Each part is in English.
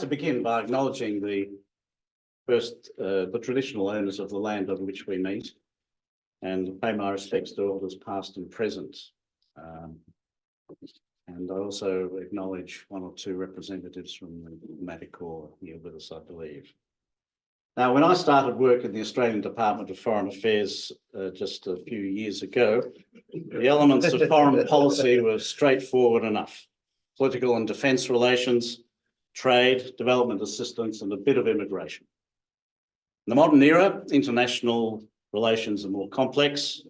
To begin by acknowledging the traditional owners of the land on which we meet, and pay my respects to elders past and present. And I also acknowledge one or two representatives from the Diplomatic Corps here with us, I believe. Now, when I started work in the Australian Department of Foreign Affairs just a few years ago, the elements of foreign policy were straightforward enough: political and defence relations, trade, development assistance, and a bit of immigration. In the modern era, international relations are more complex,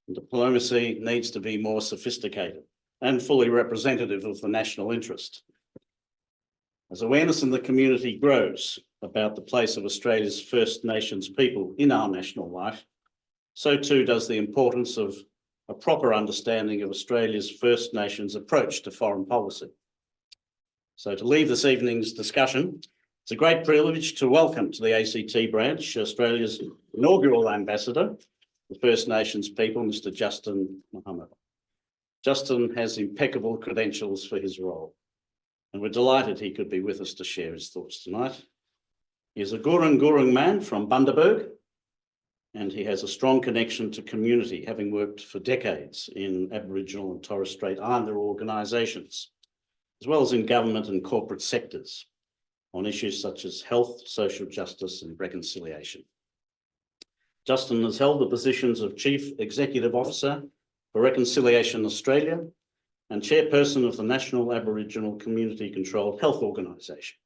and diplomacy needs to be more sophisticated and fully representative of the national interest. As awareness in the community grows about the place of Australia's First Nations people in our national life, so too does the importance of a proper understanding of Australia's First Nations approach to foreign policy. So to lead this evening's discussion, it's a great privilege to welcome to the ACT branch Australia's inaugural ambassador, the First Nations people, Mr. Justin Mohamed. Justin has impeccable credentials for his role, and we're delighted he could be with us to share his thoughts tonight. He is a Gurung man from Bundaberg, and he has a strong connection to community, having worked for decades in Aboriginal and Torres Strait Islander organisations, as well as in government and corporate sectors, on issues such as health, social justice and reconciliation. Justin has held the positions of Chief Executive Officer for Reconciliation Australia and Chairperson of the National Aboriginal Community Controlled Health Organisation.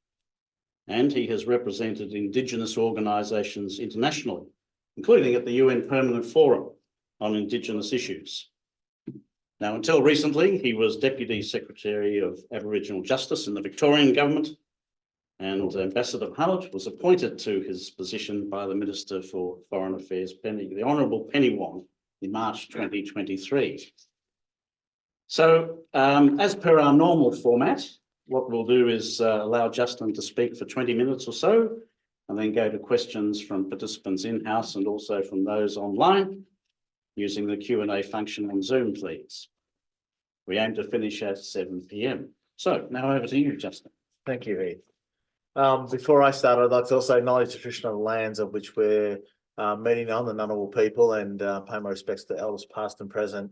And he has represented Indigenous organisations internationally, including at the UN Permanent Forum on Indigenous issues. Now, until recently, he was Deputy Secretary of Aboriginal Justice in the Victorian government, and Ambassador Mohamed was appointed to his position by the Minister for Foreign Affairs, the Honourable Penny Wong, in March 2023. So, as per our normal format, what we'll do is allow Justin to speak for 20 minutes or so, and then go to questions from participants in-house and also from those online, using the Q&A function on Zoom, please. We aim to finish at 7 p.m. So now over to you, Justin. Thank you, Heath. Before I start, I'd like to also acknowledge the traditional lands of which we're meeting on, the Ngunnawal people, and pay my respects to elders past and present.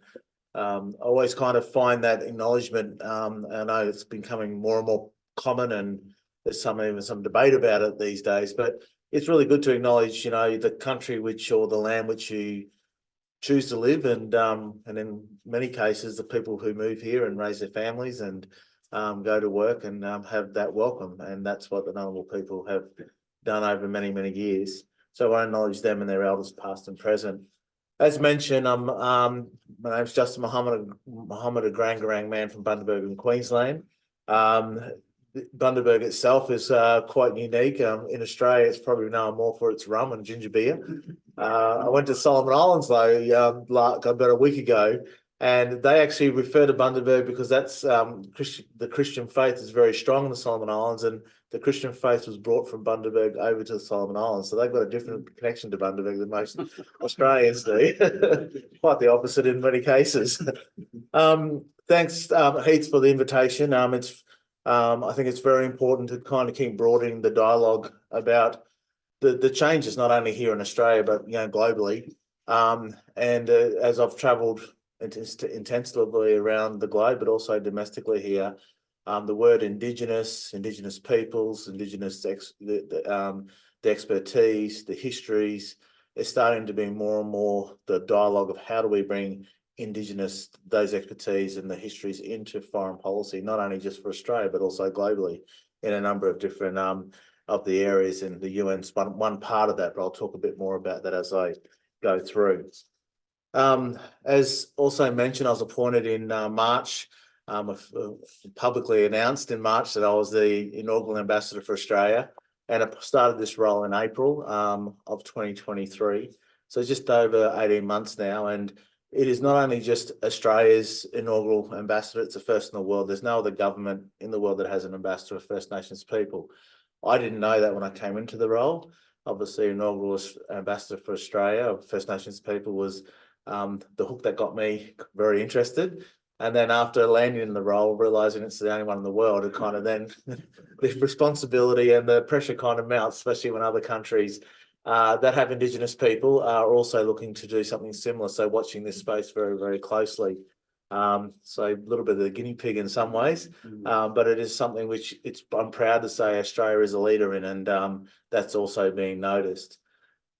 I always kind of find that acknowledgement, I know it's becoming more and more common, and there's even some debate about it these days, but it's really good to acknowledge, you know, the country which, or the land which you choose to live, and in many cases the people who move here and raise their families and go to work and have that welcome, and that's what the Ngunnawal people have done over many, many years. So I acknowledge them and their elders past and present. As mentioned, my name's Justin Mohamed, a Gurung man from Bundaberg in Queensland. Bundaberg itself is quite unique. In Australia, it's probably known more for its rum and ginger beer. I went to Solomon Islands though about a week ago, and they actually refer to Bundaberg because that's the Christian faith is very strong in the Solomon Islands, and the Christian faith was brought from Bundaberg over to the Solomon Islands. So they've got a different connection to Bundaberg than most Australians do. Quite the opposite in many cases. Thanks, Heath, for the invitation. I think it's very important to kind of keep broadening the dialogue about the changes, not only here in Australia, but, you know, globally. As I've travelled intensively around the globe, but also domestically here, the word Indigenous peoples, the expertise, the histories, is starting to be more and more the dialogue of how do we bring Indigenous, those expertise and the histories into foreign policy, not only just for Australia, but also globally in a number of different of the areas, and the UN's one part of that, but I'll talk a bit more about that as I go through. As also mentioned, I was appointed in March, publicly announced in March that I was the inaugural ambassador for Australia, and I started this role in April of 2023. So just over 18 months now, and it is not only just Australia's inaugural ambassador, it's the first in the world. There's no other government in the world that has an ambassador of First Nations people. I didn't know that when I came into the role. Obviously, inaugural ambassador for Australia of First Nations people was the hook that got me very interested. And then after landing in the role, realizing it's the only one in the world, it kind of then the responsibility and the pressure kind of mounts, especially when other countries that have Indigenous people are also looking to do something similar. So watching this space very, very closely. So a little bit of the guinea pig in some ways, but it is something which I'm proud to say Australia is a leader in, and that's also being noticed.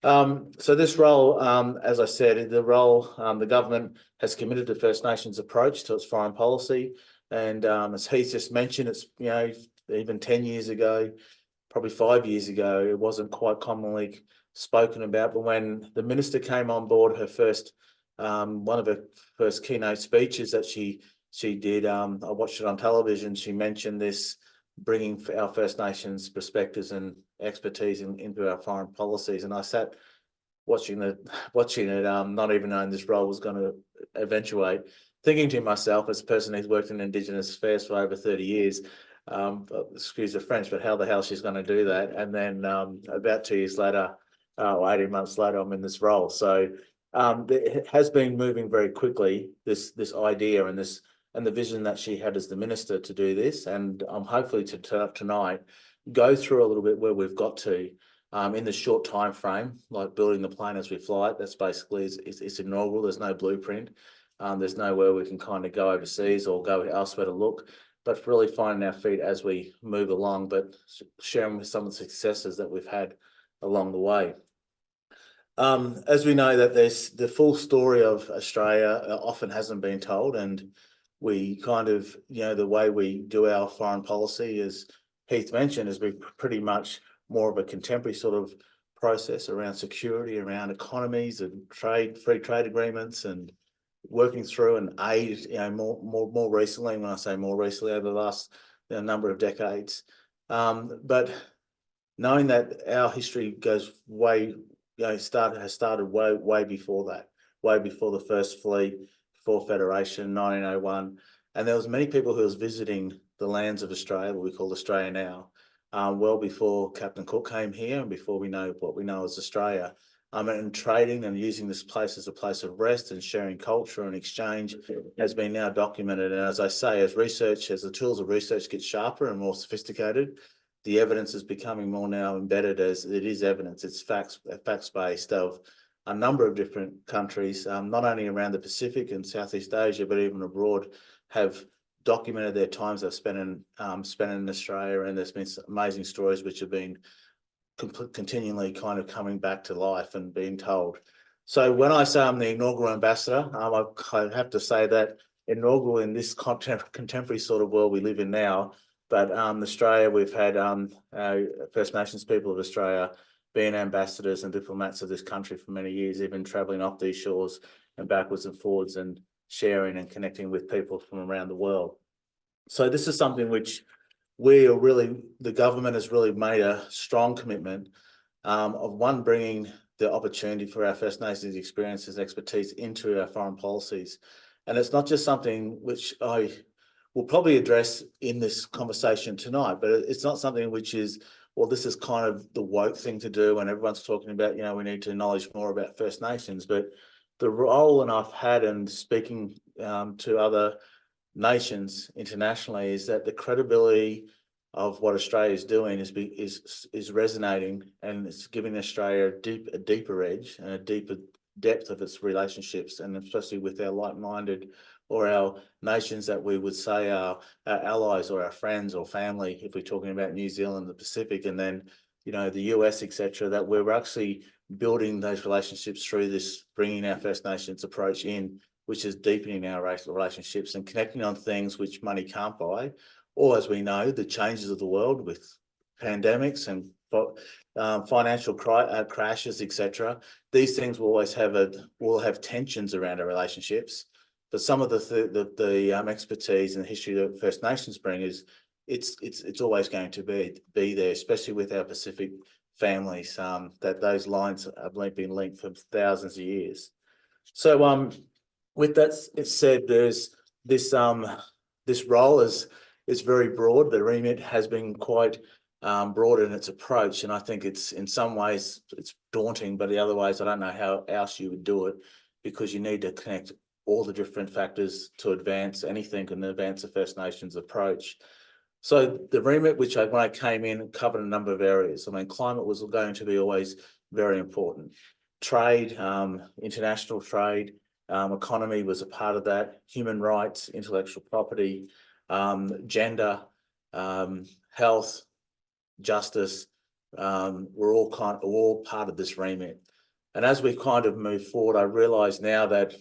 So this role, as I said, the government has committed to First Nations approach to its foreign policy. And as he's just mentioned, it's, even 10 years ago, probably 5 years ago, it wasn't quite commonly spoken about. But when the minister came on board, one of her first keynote speeches that she did, I watched it on television. She mentioned this, bringing our First Nations perspectives and expertise into our foreign policies. And I sat watching it, not even knowing this role was going to eventuate, thinking to myself, as a person who's worked in Indigenous affairs for over 30 years, excuse the French, but how the hell she's going to do that? And then about 2 years later, or 18 months later, I'm in this role. So it has been moving very quickly, this idea and the vision that she had as the minister to do this. And I'm hopefully to turn up tonight, go through a little bit where we've got to in the short time frame, like building the plane as we fly it. That's basically it's inaugural. There's no blueprint. There's nowhere we can kind of go overseas or go elsewhere to look, but really finding our feet as we move along, but sharing with some of the successes that we've had along the way. As we know, that there's the full story of Australia often hasn't been told, and we kind of, the way we do our foreign policy, as Heath mentioned, is we pretty much more of a contemporary sort of process around security, around economies and free trade agreements, and working through and aid, more recently. When I say more recently, over the last number of decades, but knowing that our history goes way, has started way before that, way before the first fleet, before Federation, 1901, and there was many people who was visiting the lands of Australia, what we call Australia now, well before Captain Cook came here and before we know what we know as Australia. And trading and using this place as a place of rest and sharing culture and exchange has been now documented. And as I say, as the tools of research get sharper and more sophisticated, the evidence is becoming more now embedded as it is evidence. It's facts-based of a number of different countries, not only around the Pacific and Southeast Asia, but even abroad, have documented their times they've spent in Australia. And there's been some amazing stories which have been continually kind of coming back to life and being told. So when I say I'm the inaugural ambassador, I have to say that inaugural in this contemporary sort of world we live in now. But Australia, we've had First Nations people of Australia being ambassadors and diplomats of this country for many years, even travelling off these shores and backwards and forwards and sharing and connecting with people from around the world. So this is something which the government has really made a strong commitment of bringing the opportunity for our First Nations experiences, expertise into our foreign policies. And it's not just something which I will probably address in this conversation tonight, but it's not something which is, well, this is kind of the woke thing to do and everyone's talking about, we need to acknowledge more about First Nations. But the role, and I've had in speaking to other nations internationally, is that the credibility of what Australia is doing is resonating, and it's giving Australia a deeper edge and a deeper depth of its relationships, and especially with our like-minded or our nations that we would say are our allies or our friends or family, if we're talking about New Zealand, the Pacific, and then the US, etc., that we're actually building those relationships through this, bringing our First Nations approach in, which is deepening our relationships and connecting on things which money can't buy, or, as we know, the changes of the world with pandemics and financial crashes, etc. These things will always have tensions around our relationships. But some of the expertise and the history that First Nations bring is it's always going to be there, especially with our Pacific families. That those lines have been linked for thousands of years. So with that said, there's this role is very broad. The remit has been quite broad in its approach, and I think it's in some ways it's daunting, but the other ways I don't know how else you would do it, because you need to connect all the different factors to advance anything and advance the First Nations approach. So the remit, when I came in, covered a number of areas. I mean, climate was going to be always very important. Trade, international trade, economy was a part of that. Human rights, intellectual property, gender, health, justice, were all part of this remit. And as we kind of move forward, I realise now that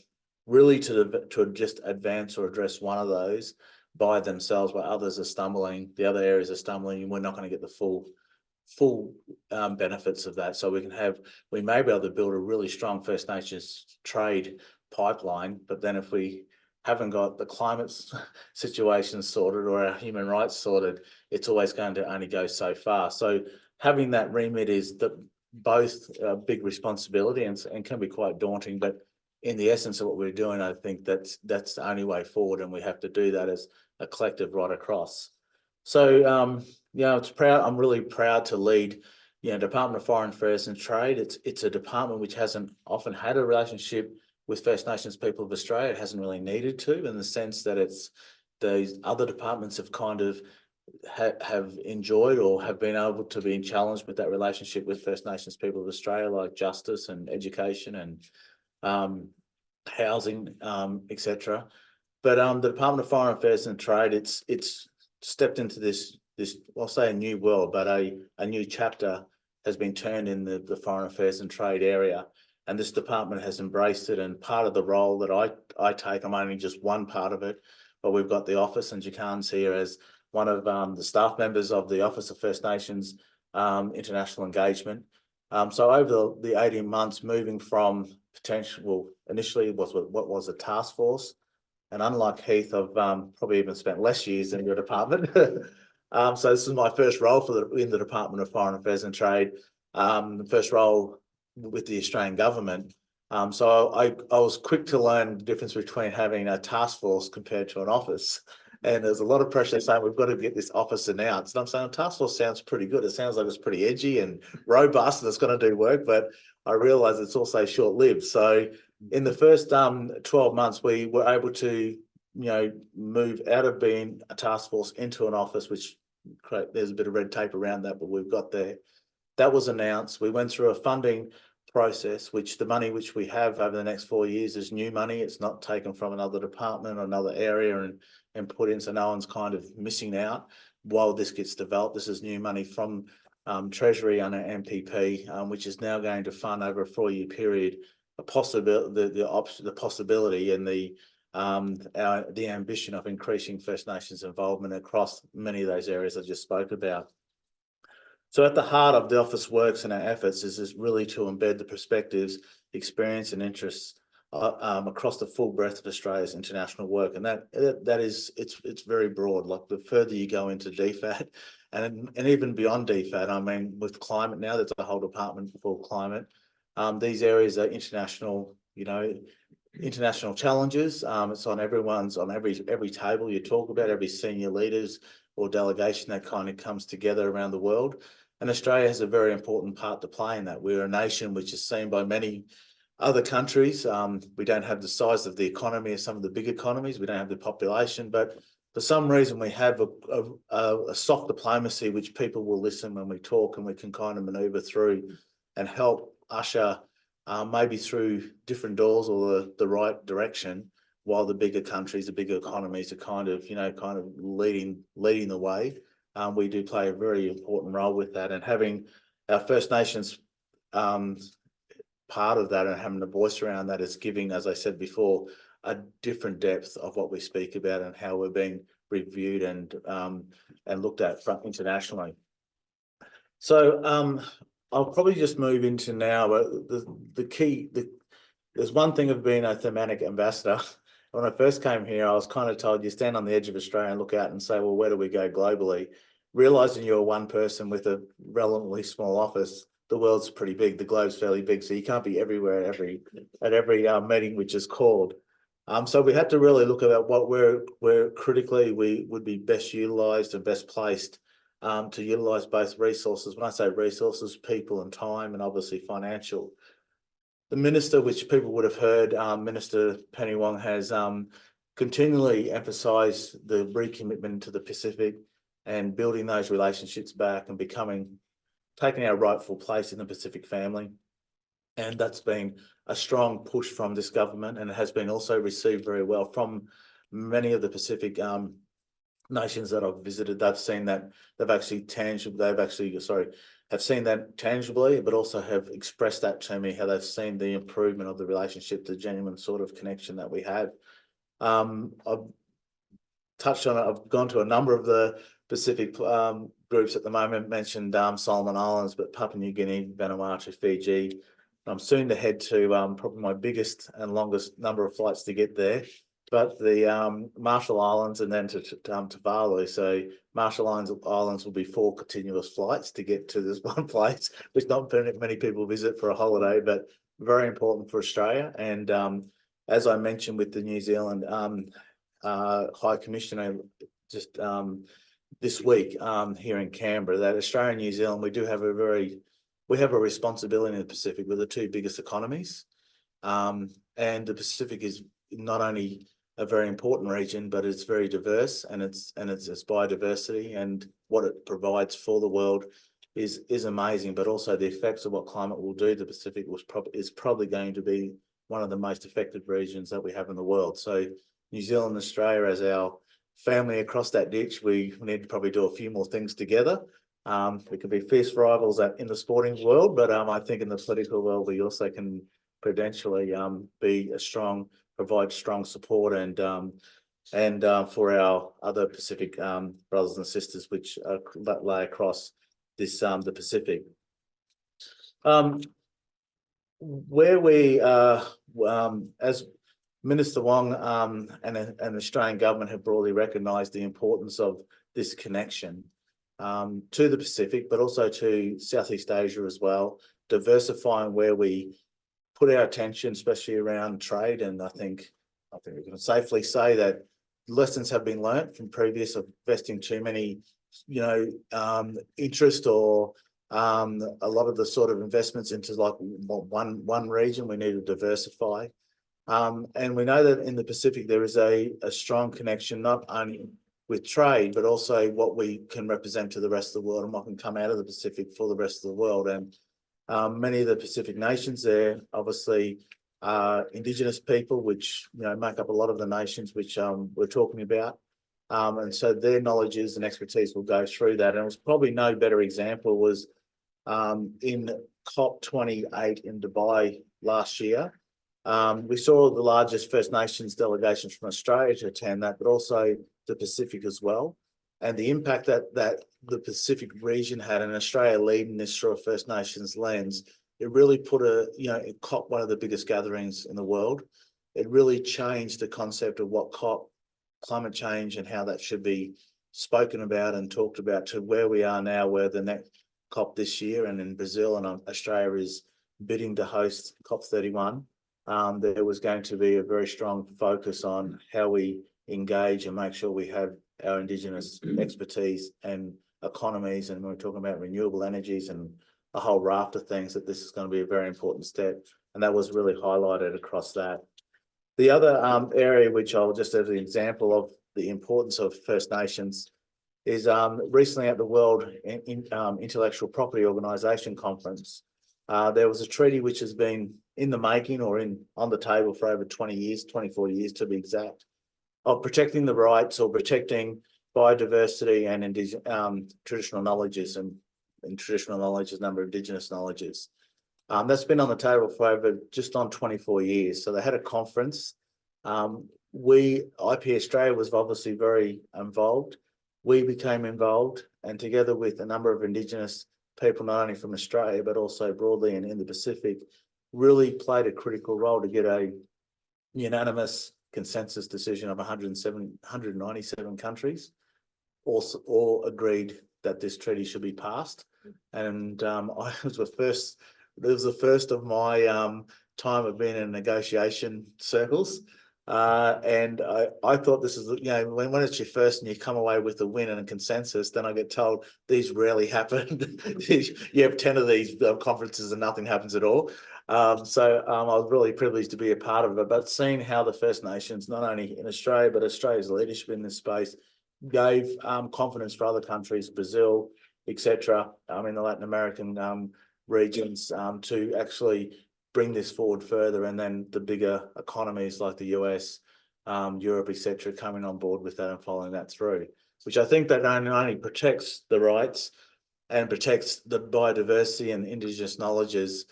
really to just advance or address one of those by themselves, where others are stumbling, the other areas are stumbling, and we're not going to get the full benefits of that. So we may be able to build a really strong First Nations trade pipeline, but then if we haven't got the climate situation sorted or our human rights sorted, it's always going to only go so far. So having that remit is both a big responsibility and can be quite daunting, but in the essence of what we're doing, I think that's the only way forward, and we have to do that as a collective right across. So I'm really proud to lead, Department of Foreign Affairs and Trade. It's a department which hasn't often had a relationship with First Nations people of Australia. It hasn't really needed to, in the sense that these other departments have kind of have enjoyed or have been able to be challenged with that relationship with First Nations people of Australia, like justice and education and housing, etc. But the Department of Foreign Affairs and Trade, it's stepped into this I'll say a new world, but a new chapter has been turned in the Foreign Affairs and Trade area. And this department has embraced it. And part of the role that I take, I'm only just one part of it, but we've got the office, and Jakan's here as one of the staff members of the Office of First Nations International Engagement. So over the 18 months, moving from initially what was a task force, and unlike Heath, I've probably even spent less years in your department. So this is my first role in the Department of Foreign Affairs and Trade, first role with the Australian government. So I was quick to learn the difference between having a task force compared to an office. And there's a lot of pressure saying we've got to get this office announced. And I'm saying task force sounds pretty good. It sounds like it's pretty edgy and robust and it's going to do work, but I realise it's also short-lived. So in the first 12 months, we were able to, move out of being a task force into an office, which there's a bit of red tape around that, but we've got there. That was announced. We went through a funding process, which the money which we have over the next 4 years is new money. It's not taken from another department or another area and put in, so no one's kind of missing out while this gets developed. This is new money from Treasury under MPP, which is now going to fund over a 4-year period a possibility, the possibility and the ambition of increasing First Nations involvement across many of those areas I just spoke about. So at the heart of the office works and our efforts is really to embed the perspectives, experience and interests across the full breadth of Australia's international work. And it's very broad. Like the further you go into DFAT and even beyond DFAT, I mean, with climate now, there's a whole department for climate. These areas are international, international challenges. It's on every table you talk about, every senior leaders or delegation that kind of comes together around the world. And Australia has a very important part to play in that. We're a nation which is seen by many other countries. We don't have the size of the economy of some of the big economies. We don't have the population, but for some reason we have a soft diplomacy which people will listen when we talk, and we can kind of maneuver through and help usher maybe through different doors or the right direction, while the bigger countries, the bigger economies are kind of leading the way. We do play a very important role with that, and having our First Nations part of that and having a voice around that is giving, as I said before, a different depth of what we speak about and how we're being reviewed and looked at internationally. So I'll probably just move into now the key. There's one thing of being a thematic ambassador. When I first came here, I was kind of told you stand on the edge of Australia and look out and say, well, where do we go globally? Realising you're one person with a relatively small office, the world's pretty big, the globe's fairly big, so you can't be everywhere at every meeting which is called. So we had to really look at what where critically we would be best utilised and best placed to utilise both resources. When I say resources, people and time, and obviously financial. the minister, which people would have heard, Minister Penny Wong, has continually emphasised the recommitment to the Pacific and building those relationships back and taking our rightful place in the Pacific family. And that's been a strong push from this government, and it has been also received very well from many of the Pacific nations that I've visited. They've seen that, have seen that tangibly, but also have expressed that to me, how they've seen the improvement of the relationship, the genuine sort of connection that we have. I've touched on it. I've gone to a number of the Pacific groups at the moment, mentioned Solomon Islands, but Papua New Guinea, Vanuatu, Fiji. I'm soon to head to probably my biggest and longest number of flights to get there, but the Marshall Islands and then to Tuvalu. So Marshall Islands will be 4 continuous flights to get to this one place, which not many people visit for a holiday, but very important for Australia. And as I mentioned with the New Zealand High Commissioner just this week here in Canberra, that Australia and New Zealand, we have a responsibility in the Pacific. We're the 2 biggest economies. And the Pacific is not only a very important region, but it's very diverse, and it's biodiversity, and what it provides for the world is amazing. But also the effects of what climate will do to the Pacific is probably going to be one of the most affected regions that we have in the world. So New Zealand and Australia, as our family across that ditch, we need to probably do a few more things together. We could be fierce rivals in the sporting world, but I think in the political world, we also can potentially provide strong support and for our other Pacific brothers and sisters, which lay across this the Pacific. Where we as Minister Wong and the Australian government have broadly recognised the importance of this connection to the Pacific, but also to Southeast Asia as well, diversifying where we put our attention, especially around trade. And I think we can safely say that lessons have been learnt from previous of investing too many, interest or a lot of the sort of investments into like one region. We need to diversify. And we know that in the Pacific, there is a strong connection, not only with trade, but also what we can represent to the rest of the world and what can come out of the Pacific for the rest of the world. And many of the Pacific nations there, obviously, Indigenous people, which make up a lot of the nations which we're talking about. And so their knowledges and expertise will go through that. And it was probably no better example was in COP28 in Dubai last year. We saw the largest First Nations delegations from Australia to attend that, but also the Pacific as well. And the impact that the Pacific region had, and Australia leading this through a First Nations lens, it really put COP, one of the biggest gatherings in the world. It really changed the concept of what climate change and how that should be spoken about and talked about to where we are now, where the next COP this year and in Brazil and Australia is bidding to host COP31. There was going to be a very strong focus on how we engage and make sure we have our Indigenous expertise and economies, and we're talking about renewable energies and a whole raft of things, that this is going to be a very important step, and that was really highlighted across that. The other area, which I'll just as an example of the importance of First Nations, is recently at the World Intellectual Property Organisation Conference, there was a treaty which has been in the making or on the table for over 20 years, 24 years to be exact, of protecting the rights or protecting biodiversity and traditional knowledges, and traditional knowledges, number of Indigenous knowledges. That's been on the table for over just on 24 years. So they had a conference. IP Australia was obviously very involved. We became involved, and together with a number of Indigenous people, not only from Australia, but also broadly and in the Pacific, really played a critical role to get a unanimous consensus decision of 197 countries all agreed that this treaty should be passed. And it was the first of my time of being in negotiation circles. And I thought this is, when it's your first and you come away with a win and a consensus, then I get told these rarely happen. You have 10 of these conferences and nothing happens at all. I was really privileged to be a part of it, but seeing how the First Nations, not only in Australia, but Australia's leadership in this space gave confidence for other countries, Brazil, etc., in the Latin American regions, to actually bring this forward further, and then the bigger economies like the US, Europe, etc., coming on board with that and following that through, which I think that not only protects the rights and protects the biodiversity and indigenous knowledges,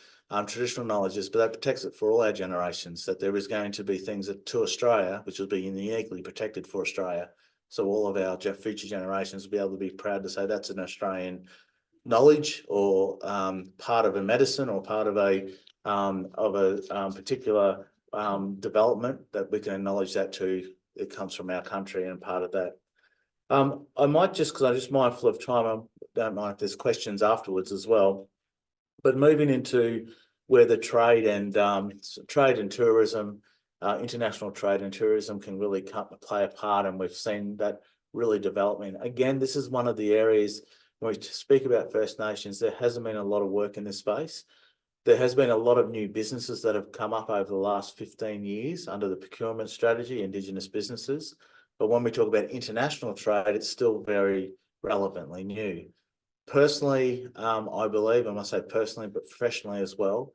traditional knowledges, but that protects it for all our generations, that there is going to be things that to Australia, which will be uniquely protected for Australia. So all of our future generations will be able to be proud to say that's an Australian knowledge, or part of a medicine, or part of a particular development, that we can acknowledge that too. It comes from our country and part of that. I might just, because I'm just mindful of time, I don't mind if there's questions afterwards as well. But moving into where the trade and tourism, international trade and tourism can really play a part, and we've seen that really developing. Again, this is one of the areas when we speak about First Nations, there hasn't been a lot of work in this space. There has been a lot of new businesses that have come up over the last 15 years under the procurement strategy, Indigenous businesses. But when we talk about international trade, it's still very relevantly new. Personally, I believe, I must say personally, but professionally as well,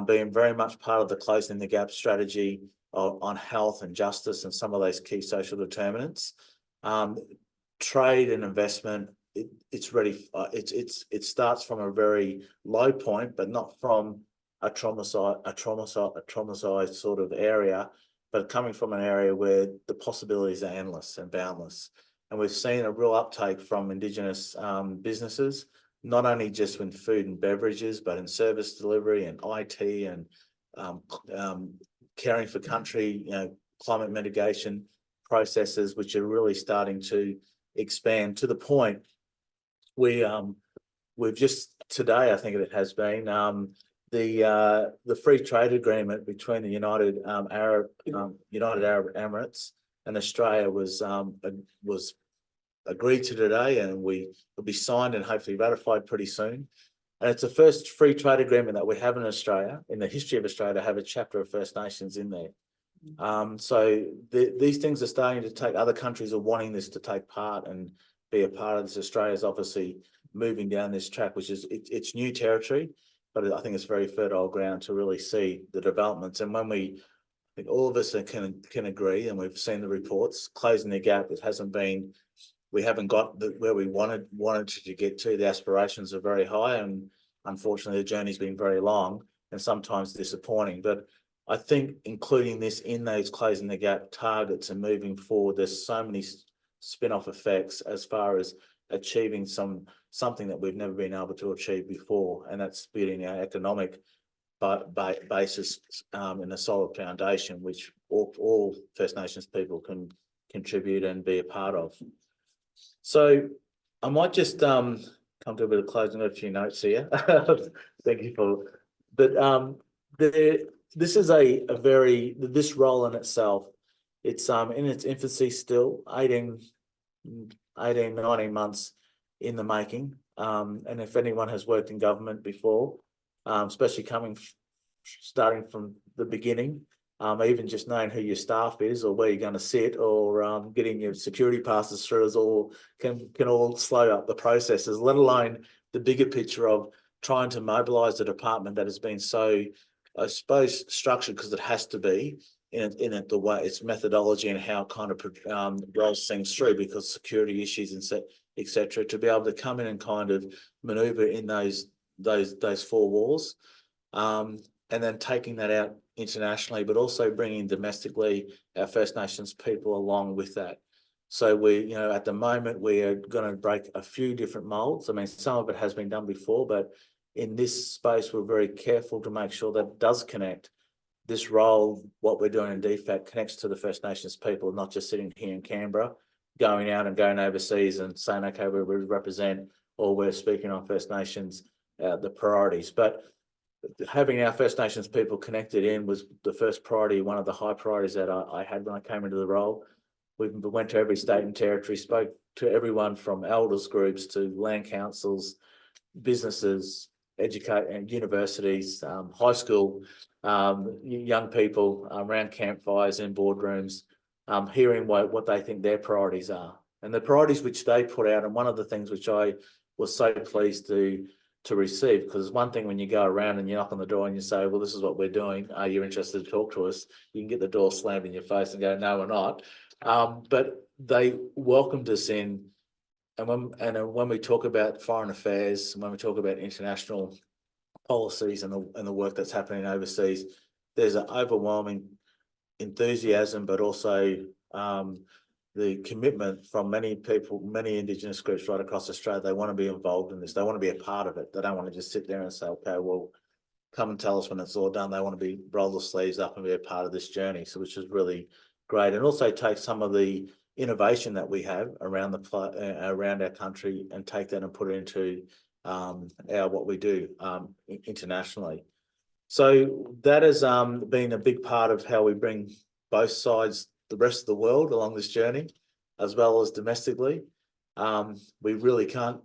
being very much part of the closing the gap strategy on health and justice and some of those key social determinants. Trade and investment, it's ready. It starts from a very low point, but not from a traumatized sort of area, but coming from an area where the possibilities are endless and boundless. And we've seen a real uptake from Indigenous businesses, not only just in food and beverages, but in service delivery and IT and caring for country, climate mitigation processes, which are really starting to expand to the point we've just today, I think it has been, the free trade agreement between the United Arab Emirates and Australia was agreed to today, and will be signed and hopefully ratified pretty soon. And it's the first free trade agreement that we have in Australia, in the history of Australia, to have a chapter of First Nations in there. These things are starting to take, other countries are wanting this to take part and be a part of this. Australia's obviously moving down this track, which is, it's new territory, but I think it's very fertile ground to really see the developments. And when I think all of us can agree, and we've seen the reports, closing the gap, we haven't got where we wanted to get to. The aspirations are very high, and unfortunately the journey's been very long and sometimes disappointing. But I think including this in those closing the gap targets and moving forward, there's so many spin-off effects as far as achieving something that we've never been able to achieve before, and that's building our economic basis in a solid foundation, which all First Nations people can contribute and be a part of. So I might just come to a bit of closing, a few notes here. Thank you for, but this is this role in itself, it's in its infancy still, 18, 19 months in the making. And if anyone has worked in government before, especially starting from the beginning, even just knowing who your staff is or where you're going to sit, or getting your security passes through can all slow up the processes, let alone the bigger picture of trying to mobilise a department that has been so, I suppose, structured, because it has to be in the way its methodology and how it kind of rolls things through, because security issues and etc., to be able to come in and kind of manoeuvre in those four walls, and then taking that out internationally, but also bringing domestically our First Nations people along with that. So at the moment, we are going to break a few different molds. I mean, some of it has been done before, but in this space, we're very careful to make sure that it does connect. This role, what we're doing in DFAT, connects to the First Nations people, not just sitting here in Canberra, going out and going overseas and saying, okay, we represent, or we're speaking on First Nations, the priorities. But having our First Nations people connected in was the first priority, one of the high priorities that I had when I came into the role. We went to every state and territory, spoke to everyone from elders groups to land councils, businesses, educate and universities, high school, young people around campfires and boardrooms, hearing what they think their priorities are and the priorities which they put out. And one of the things which I was so pleased to receive, because one thing when you go around and you knock on the door and you say, well, this is what we're doing. Are you interested to talk to us? You can get the door slammed in your face and go, no, we're not. But they welcomed us in. And when we talk about foreign affairs, when we talk about international policies and the work that's happening overseas, there's an overwhelming enthusiasm, but also the commitment from many people, many Indigenous groups right across Australia. They want to be involved in this. They want to be a part of it. They don't want to just sit there and say, okay, well, come and tell us when it's all done. They want to be roll the sleeves up and be a part of this journey. So, which is really great, and also take some of the innovation that we have around around our country and take that and put it into what we do internationally. So that has been a big part of how we bring both sides, the rest of the world, along this journey, as well as domestically. We really can't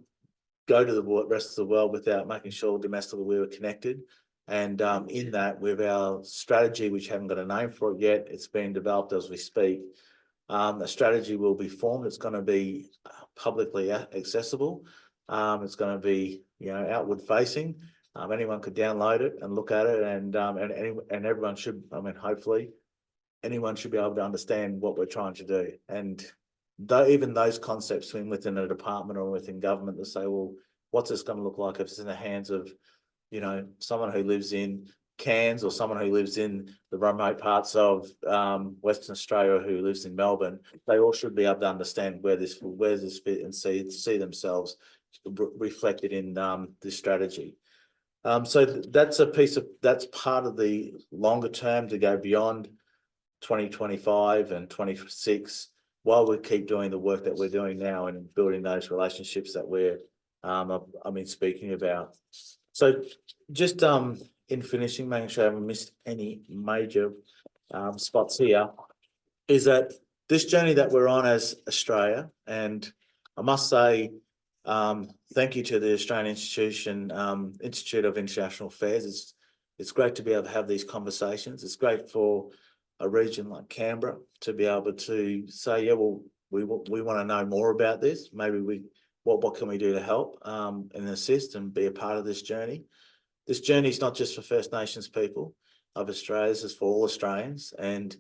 go to the rest of the world without making sure domestically we were connected. And in that, with our strategy, which haven't got a name for it yet, it's being developed as we speak. The strategy will be formed. It's going to be publicly accessible. It's going to be, outward facing. Anyone could download it and look at it, and everyone should. I mean, hopefully, anyone should be able to understand what we're trying to do. And even those concepts within a department or within government that say, well, what's this going to look like if it's in the hands of, someone who lives in Cairns or someone who lives in the remote parts of Western Australia who lives in Melbourne? They all should be able to understand where this fit and see themselves reflected in this strategy. So that's part of the longer term to go beyond 2025 and 26, while we keep doing the work that we're doing now and building those relationships that we're speaking about. So just in finishing, making sure I haven't missed any major spots here, is that this journey that we're on as Australia, and I must say thank you to the Australian Institute of International Affairs. It's great to be able to have these conversations. It's great for a region like Canberra to be able to say, yeah, well, we want to know more about this. Maybe what can we do to help and assist and be a part of this journey? This journey is not just for First Nations people of Australia, this is for all Australians. And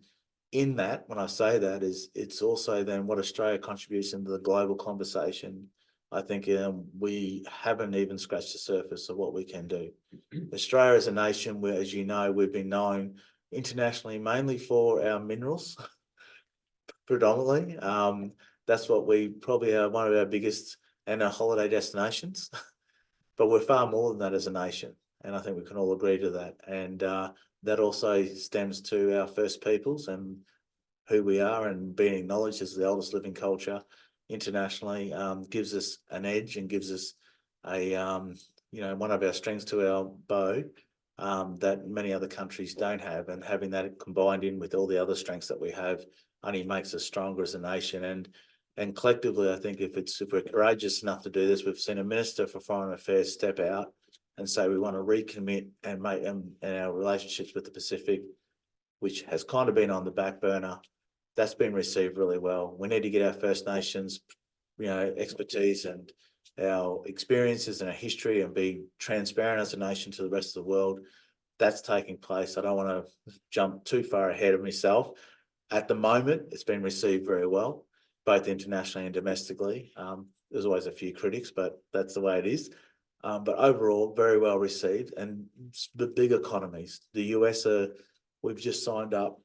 in that, when I say that, it's also then what Australia contributes into the global conversation. I think we haven't even scratched the surface of what we can do. Australia is a nation where, as you know, we've been known internationally mainly for our minerals, predominantly. That's what we probably are one of our biggest and our holiday destinations. But we're far more than that as a nation. And I think we can all agree to that. And that also stems to our First Peoples and who we are, and being acknowledged as the oldest living culture internationally gives us an edge and gives us a one of our strings to our bow that many other countries don't have. And having that combined in with all the other strengths that we have only makes us stronger as a nation. And collectively, I think if we're courageous enough to do this, we've seen a Minister for Foreign Affairs step out and say we want to recommit and make our relationships with the Pacific, which has kind of been on the back burner. That's been received really well. We need to get our First Nations, expertise and our experiences and our history and be transparent as a nation to the rest of the world. That's taking place. I don't want to jump too far ahead of myself. At the moment, it's been received very well, both internationally and domestically. There's always a few critics, but that's the way it is. But overall, very well received. And the big economies, the US, we've just signed up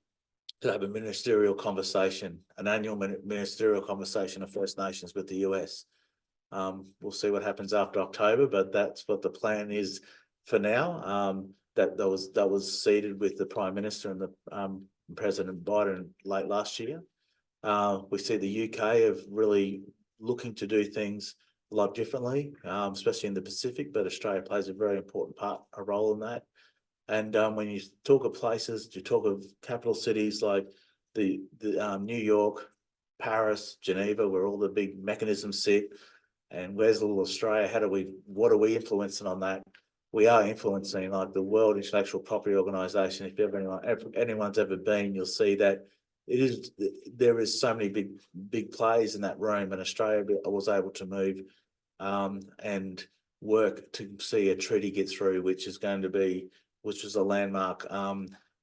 to have a ministerial conversation, an annual ministerial conversation of First Nations with the US. We'll see what happens after October, but that's what the plan is for now. That was seeded with the Prime Minister and the President Biden late last year. We see the UK of really looking to do things a lot differently, especially in the Pacific, but Australia plays a very important a role in that. And when you talk of places, you talk of capital cities like the New York, Paris, Geneva, where all the big mechanisms sit, and where's little Australia? What are we influencing on that? we are influencing, like the World Intellectual Property Organization. If anyone's ever been, you'll see that there is so many big players in that room, and Australia was able to move and work to see a treaty get through, which is a landmark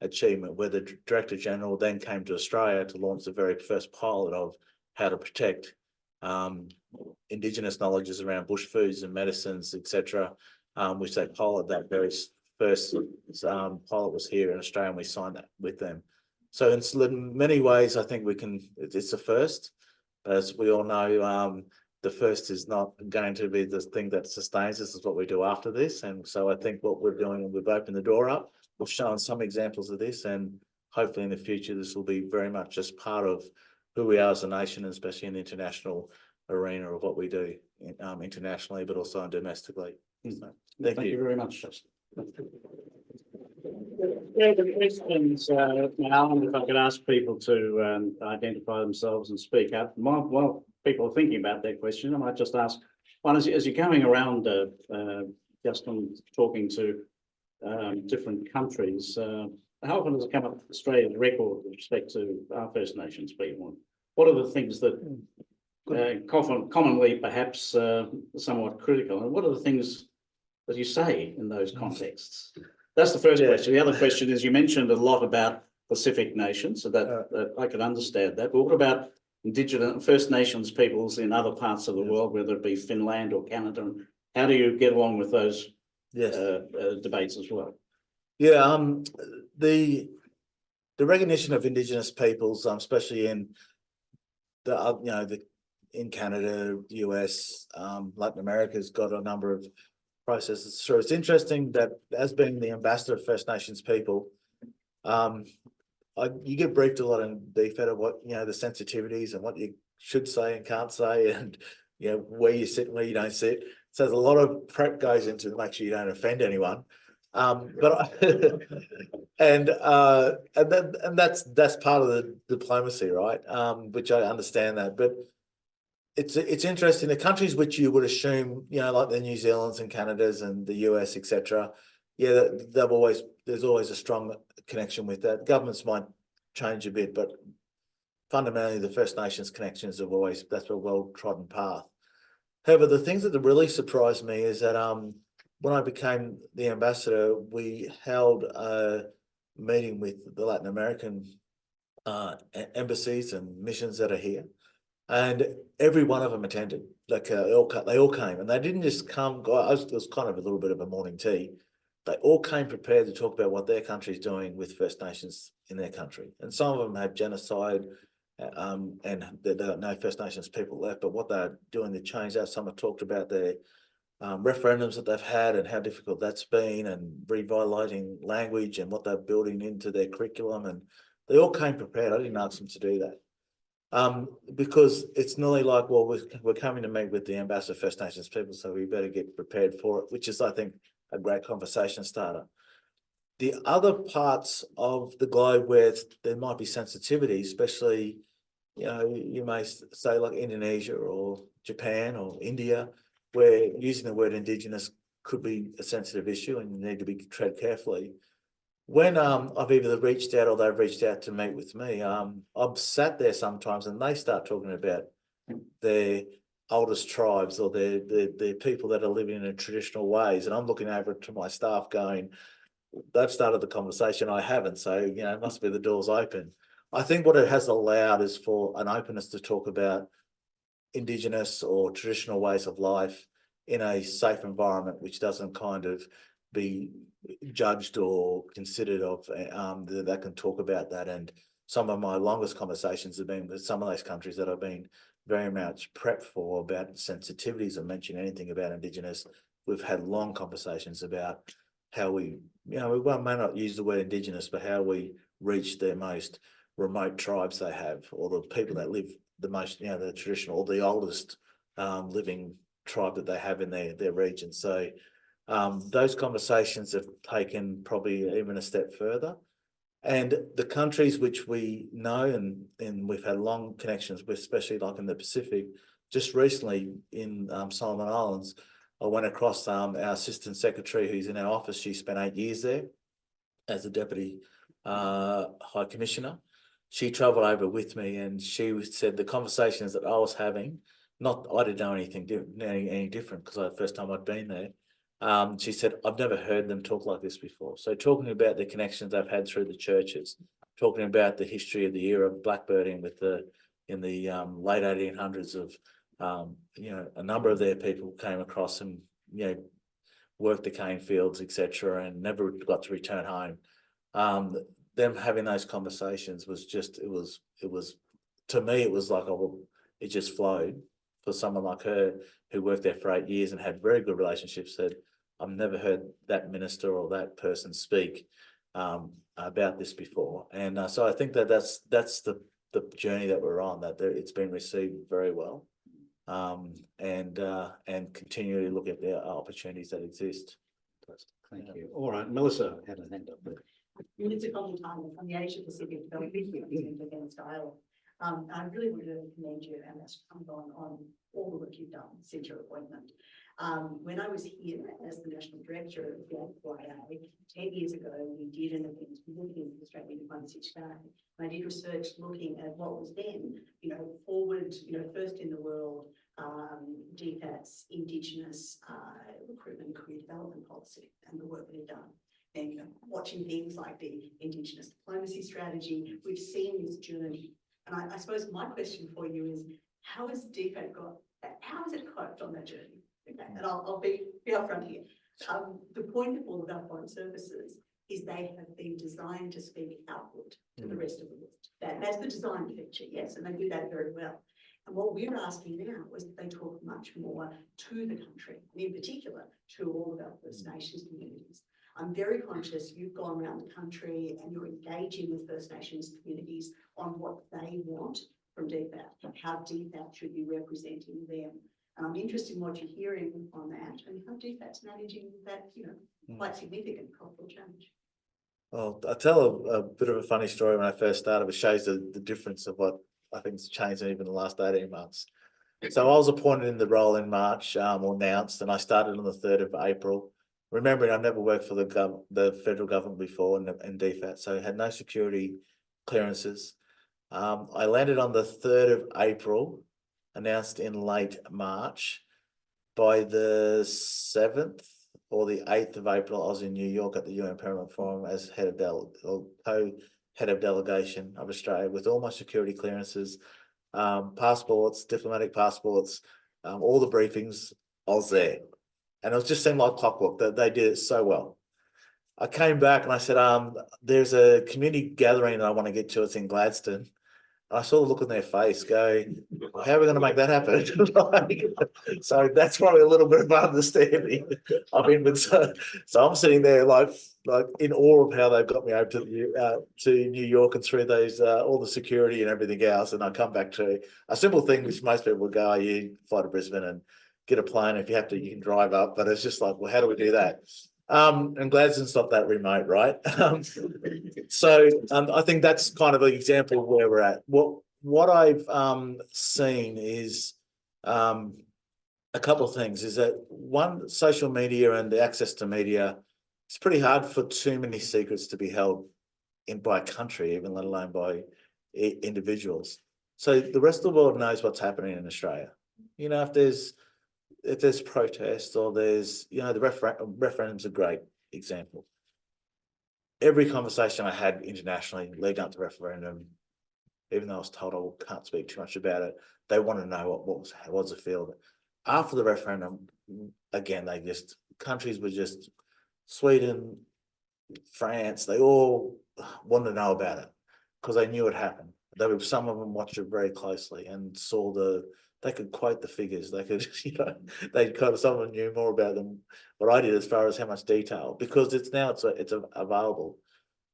achievement, where the Director General then came to Australia to launch the very first pilot of how to protect Indigenous knowledges around bush foods and medicines, etc., which they piloted. That very first pilot was here in Australia, and we signed that with them. So in many ways, I think it's a first. As we all know, the first is not going to be the thing that sustains us. This is what we do after this. And so I think what we're doing, we've opened the door up. We've shown some examples of this, and hopefully in the future, this will be very much just part of who we are as a nation, especially in the international arena of what we do internationally, but also domestically. So, thank you very much, Justin. Yeah, the questions, Alan, if I could ask people to identify themselves and speak up. While people are thinking about their question, I might just ask, one, as you're going around, Justin, talking to different countries, how often does it come up Australia's record with respect to our First Nations people? What are the things that commonly perhaps somewhat critical, and what are the things that you say in those contexts? That's the first question. The other question is, you mentioned a lot about Pacific nations, so that I can understand that. But what about Indigenous First Nations peoples in other parts of the world, whether it be Finland or Canada? And how do you get along with those debates as well? Yeah, the recognition of Indigenous peoples, especially in in Canada, US, Latin America, has got a number of processes. So it's interesting that, as being the ambassador of First Nations people, you get briefed a lot in DFED of what, the sensitivities and what you should say and can't say, and where you sit and where you don't sit. So there's a lot of prep goes into to make sure you don't offend anyone. But and that's part of the diplomacy, right? Which I understand that, but it's interesting. The countries which you would assume, like the New Zealands and Canadas and the US, etc. Yeah, there's always a strong connection with that. Governments might change a bit, but fundamentally the First Nations connections that's a well-trodden path. However, the things that really surprised me is that when I became the ambassador, we held a meeting with the Latin American embassies and missions that are here, and every one of them attended. Like they all came, and they didn't just come. It was kind of a little bit of a morning tea. They all came prepared to talk about what their country is doing with First Nations in their country, and some of them had genocide. And there are no First Nations people left, but what they're doing to change that. Some have talked about their referendums that they've had and how difficult that's been, and revitalising language and what they're building into their curriculum. And they all came prepared. I didn't ask them to do that because it's nearly like, well, we're coming to meet with the ambassador of First Nations people, so we better get prepared for it, which is, I think, a great conversation starter. The other parts of the globe where there might be sensitivity, especially, you may say like Indonesia or Japan or India, where using the word Indigenous could be a sensitive issue and you need to be tread carefully. When I've either reached out or they've reached out to meet with me, I've sat there sometimes and they start talking about their oldest tribes or their people that are living in traditional ways, and I'm looking over to my staff going, they've started the conversation, I haven't, so it must be the door's open. I think what it has allowed is for an openness to talk about Indigenous or traditional ways of life in a safe environment, which doesn't kind of be judged or considered of, that can talk about that. And some of my longest conversations have been with some of those countries that I've been very much prepped for about sensitivities or mention anything about Indigenous. We've had long conversations about how we may not use the word Indigenous, but how we reach their most remote tribes they have, or the people that live the most, the traditional or the oldest living tribe that they have in their region. So those conversations have taken probably even a step further. And the countries which we know and we've had long connections with, especially like in the Pacific, just recently in Solomon Islands, I went across our assistant secretary who's in our office. She spent 8 years there as a deputy high commissioner. She travelled over with me, and she said the conversations that I was having, not I didn't know any different because the first time I'd been there. She said, I've never heard them talk like this before. So talking about the connections they've had through the churches, talking about the history of the era of blackbirding in the late 1800s of, a number of their people came across and, worked the cane fields, etc., and never got to return home. Them having those conversations was just, it was, to me, it was like, it just flowed for someone like her who worked there for 8 years and had very good relationships. Said, I've never heard that minister or that person speak about this before. And so I think that's the journey that we're on, that it's been received very well, and continually look at the opportunities that exist. Thank you. All right, Melissa had a hand up there. Minister Colin from the Asia Pacific Development Centre against Ireland. I really want to commend you and that's come on all the work you've done since your appointment. When I was here as the National Director of the APIA 10 years ago, we did an event looking at the Australian Diplomacy Day. I did research looking at what was then, forward, first in the world, DFAT's Indigenous recruitment and career development policy and the work they've done. And watching things like the Indigenous diplomacy strategy, we've seen this journey. And I suppose my question for you is, how has DFAT how has it coped on that journey? Okay, and I'll be upfront here. The point of all of our foreign services is they have been designed to speak outward to the rest of the world. That's the design feature, yes, and they do that very well. And what we're asking now is that they talk much more to the country, and in particular to all of our First Nations communities. I'm very conscious you've gone around the country and you're engaging with First Nations communities on what they want from DFAT and how DFAT should be representing them. And I'm interested in what you're hearing on that and how DFAT's managing that, quite significant cultural change. Well, I'll tell a bit of a funny story when I first started, which shows the difference of what I think has changed in even the last 18 months. So I was appointed in the role in March, or announced, and I started on the 3rd of April. Remembering I've never worked for the federal government before in DFAT, so I had no security clearances. I landed on the 3rd of April, announced in late March. By the 7th or the 8th of April, I was in New York at the UN Permanent Forum as co-head of delegation of Australia with all my security clearances, passports, diplomatic passports, all the briefings. I was there. And it just seemed like clockwork that they did it so well. I came back and I said, there's a community gathering that I want to get to. It's in Gladstone. And I saw the look on their face go, how are we going to make that happen? So that's probably a little bit of understanding. So I'm sitting there like in awe of how they've got me over to New York and through those all the security and everything else. And I come back to a simple thing which most people would go, you fly to Brisbane and get a plane. If you have to, you can drive up. But it's just like, well, how do we do that? And Gladstone's not that remote, right? So I think that's kind of an example of where we're at. What I've seen is a couple of things. Is that one, social media and the access to media, it's pretty hard for too many secrets to be held by a country, even let alone by individuals. So the rest of the world knows what's happening in Australia. If there's protests or there's, the referendum's a great example. Every conversation I had internationally leading up to referendum, even though I was told I can't speak too much about it, they want to know what was the feel. After the referendum, again, countries were just Sweden, France, they all wanted to know about it because they knew it happened. Some of them watched it very closely and saw they could quote the figures. They could, some of them knew more about them what I did as far as how much detail, because it's available.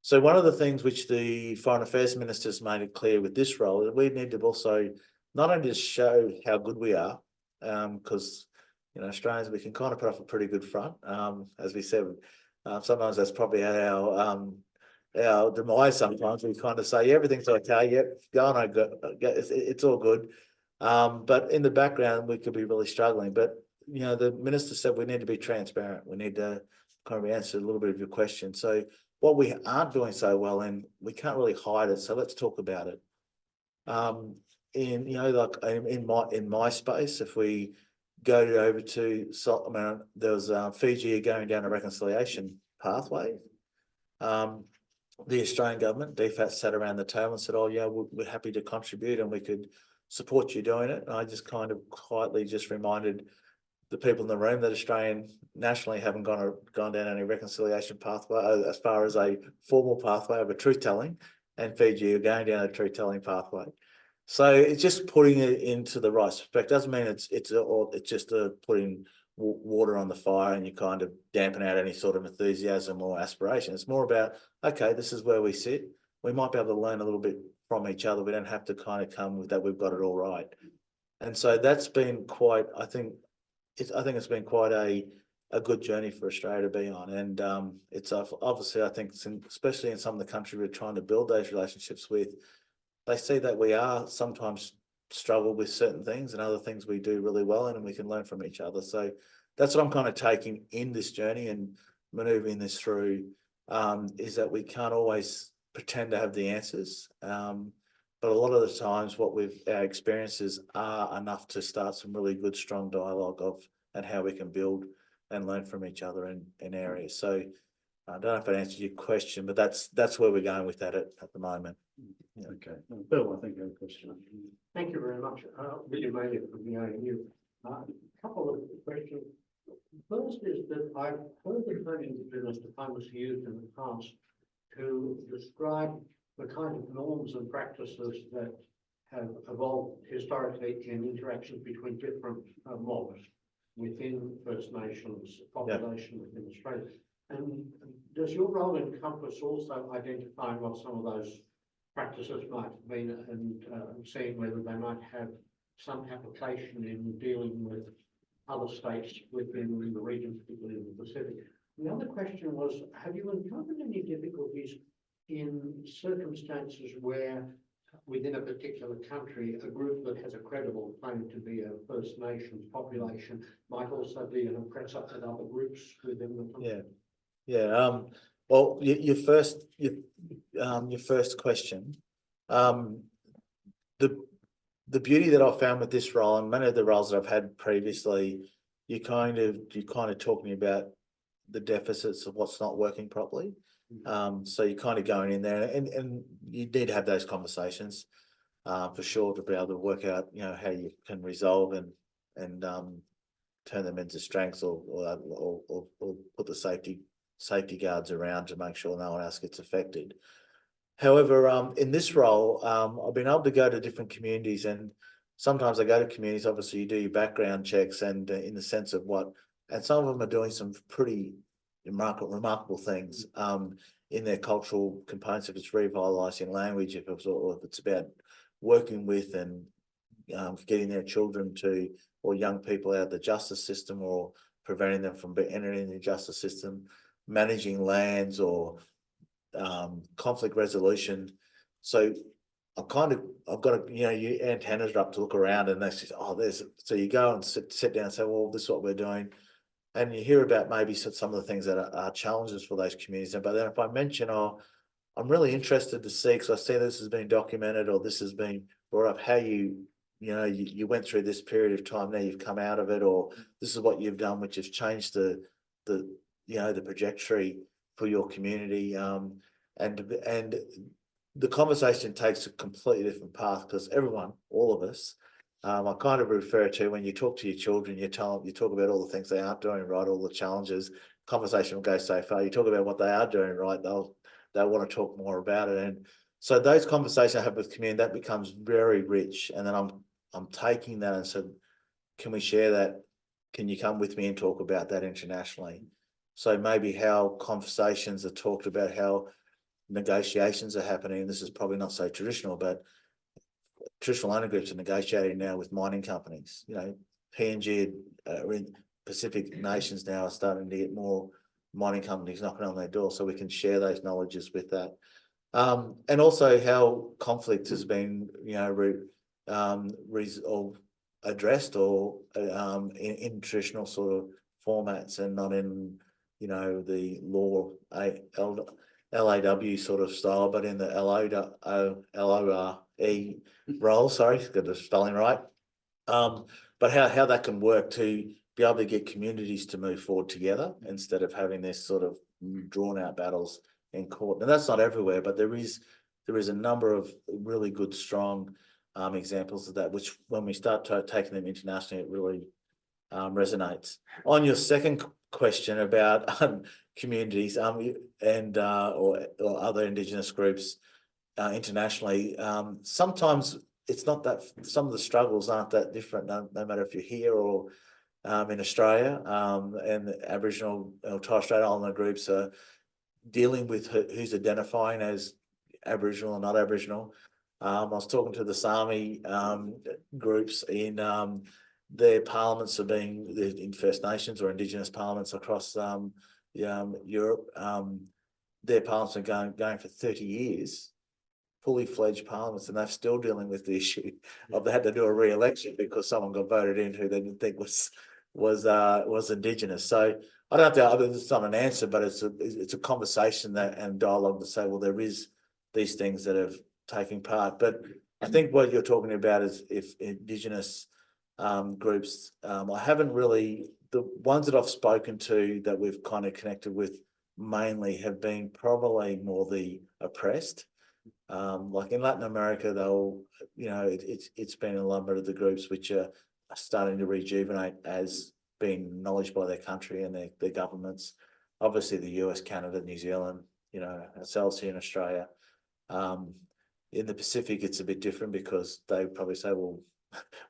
So one of the things which the foreign affairs ministers made it clear with this role is we need to also not only just show how good we are, because Australians, we can kind of put up a pretty good front. As we said, sometimes that's probably our demise. Sometimes we kind of say, yeah, everything's okay, yep, it's all good. But in the background, we could be really struggling. But the minister said we need to be transparent. We need to kind of answer a little bit of your question. So what we aren't doing so well, and we can't really hide it. So let's talk about it. In my space, if we go over to, there was Fiji going down a reconciliation pathway. The Australian government, DFAT, sat around the table and said, "Oh yeah, we're happy to contribute and we could support you doing it." And I just kind of quietly just reminded the people in the room that Australian nationally haven't gone down any reconciliation pathway as far as a formal pathway of a truth telling, and Fiji are going down a truth telling pathway. So it's just putting it into the right perspective. Doesn't mean it's just putting water on the fire and you kind of dampen out any sort of enthusiasm or aspiration. It's more about, okay, this is where we sit. We might be able to learn a little bit from each other. We don't have to kind of come with that we've got it all right. And so that's been quite, I think it's been quite a good journey for Australia to be on. And it's obviously, I think, especially in some of the countries we're trying to build those relationships with, they see that we are sometimes struggle with certain things and other things we do really well, and we can learn from each other. So that's what I'm kind of taking in this journey and maneuvering this through, is that we can't always pretend to have the answers. But a lot of the times our experiences are enough to start some really good, strong dialogue and how we can build and learn from each other in areas. So I don't know if that answers your question, but that's where we're going with that at the moment. Yeah. Okay. Bill, I think you have a question. Thank you very much. William Mayer from the ANU. A couple of questions. First is that I've heard the term indigenous diplomacy used in the past to describe the kind of norms and practices that have evolved historically in interactions between different mobs within First Nations population within Australia. And does your role encompass also identifying what some of those practices might have been and seeing whether they might have some application in dealing with other states within the region, particularly in the Pacific? The other question was, have you encountered any difficulties in circumstances where within a particular country, a group that has a credible claim to be a First Nations population might also be an oppressor at other groups within the country? Yeah. Well, your first question, the beauty that I found with this role and many of the roles that I've had previously, you kind of talking about the deficits of what's not working properly. So you're kind of going in there and you need to have those conversations for sure to be able to work out, how you can resolve and turn them into strengths or put the safety guards around to make sure no one else gets affected. However, in this role, I've been able to go to different communities, and sometimes I go to communities, obviously you do your background checks and in the sense of and some of them are doing some pretty remarkable things in their cultural components, if it's revitalising language, if it's about working with and getting their children or young people out of the justice system or preventing them from entering the justice system, managing lands or conflict resolution. So I've got your antennas are up to look around, and they say, so you go and sit down and say, well, this is what we're doing. And you hear about maybe some of the things that are challenges for those communities. But then if I mention, I'm really interested to see, because I see this has been documented or this has been brought up, how you went through this period of time, now you've come out of it, or this is what you've done, which has changed the trajectory for your community. And the conversation takes a completely different path, because all of us, I kind of refer to when you talk to your children, you talk about all the things they aren't doing right, all the challenges. Conversation will go so far. You talk about what they are doing right, they'll want to talk more about it. And so those conversations I have with community, that becomes very rich. And then I'm taking that and said, can we share that? Can you come with me and talk about that internationally? So maybe how conversations are talked about, how negotiations are happening. This is probably not so traditional, but traditional owner groups are negotiating now with mining companies. PNG in Pacific nations now are starting to get more mining companies knocking on their door, so we can share those knowledges with that. And also how conflict has been, addressed or in traditional sort of formats and not in, you know, the LAW sort of style, but in the LORE role. Sorry, got the spelling right. But how that can work to be able to get communities to move forward together instead of having this sort of drawn out battles in court. And that's not everywhere, but there is a number of really good, strong examples of that, which when we start taking them internationally, it really resonates. On your second question about communities and or other Indigenous groups internationally, sometimes it's not that, some of the struggles aren't that different, no matter if you're here or in Australia, and the Aboriginal or Torres Strait Islander groups are dealing with who's identifying as Aboriginal or not Aboriginal. I was talking to the Sami groups in their parliaments are being in First Nations or Indigenous parliaments across Europe. Their parliaments are going for 30 years, fully fledged parliaments, and they're still dealing with the issue of they had to do a re-election because someone got voted in who they didn't think was Indigenous. So I don't have to, it's not an answer, but it's a conversation that and dialogue to say, well, there is these things that have taken part. But I think what you're talking about is if Indigenous groups, I haven't really, the ones that I've spoken to that we've kind of connected with mainly have been probably more the oppressed. Like in Latin America, they'll, you know, it's been a number of the groups which are starting to rejuvenate as being acknowledged by their country and their governments. Obviously, the US, Canada, New Zealand, you know, ourselves here in Australia. In the Pacific, it's a bit different because they probably say, well,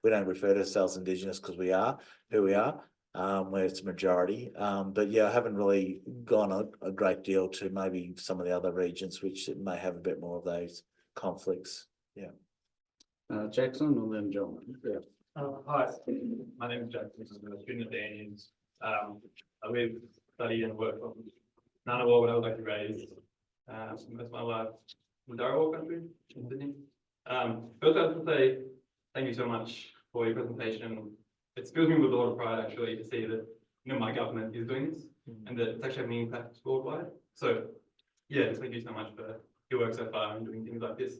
we don't refer to ourselves Indigenous because we are who we are, where it's a majority. But yeah, I haven't really gone a great deal to maybe some of the other regions which may have a bit more of those conflicts. Yeah. Jackson and then John. Yeah. Hi, my name is Jackson. I'm a student at the Onions. I live, study, and work from Ngunnawal, where I was actually raised most of my life in Darawal country in Sydney. First, I have to say thank you so much for your presentation. It fills me with a lot of pride actually to see that, you know, my government is doing this and that it's actually having an impact worldwide. So yeah, thank you so much for your work so far and doing things like this.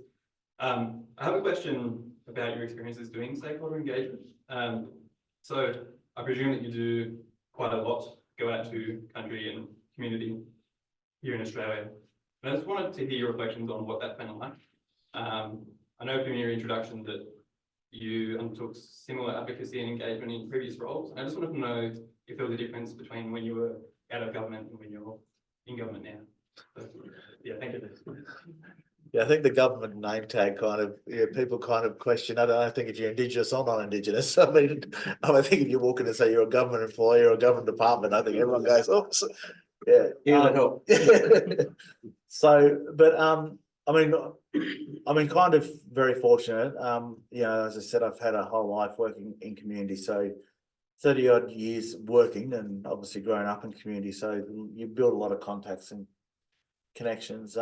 I have a question about your experiences doing stakeholder engagement. So I presume that you do quite a lot, go out to country and community here in Australia. And I just wanted to hear your reflections on what that's been like. I know from your introduction that you undertook similar advocacy and engagement in previous roles. And I just wanted to know if there was a difference between when you were out of government and when you're in government now. So, yeah, thank you. Yeah, I think the government name tag kind of, yeah, people kind of question. I don't think if you're Indigenous or not Indigenous. I mean, I think if you walk in and say you're a government employee or a government department, I think everyone goes, oops. Yeah. Here to help. So, but I mean, kind of very fortunate. You know, as I said, I've had a whole life working in community, so 30 odd years working and obviously growing up in community. So you build a lot of contacts and connections.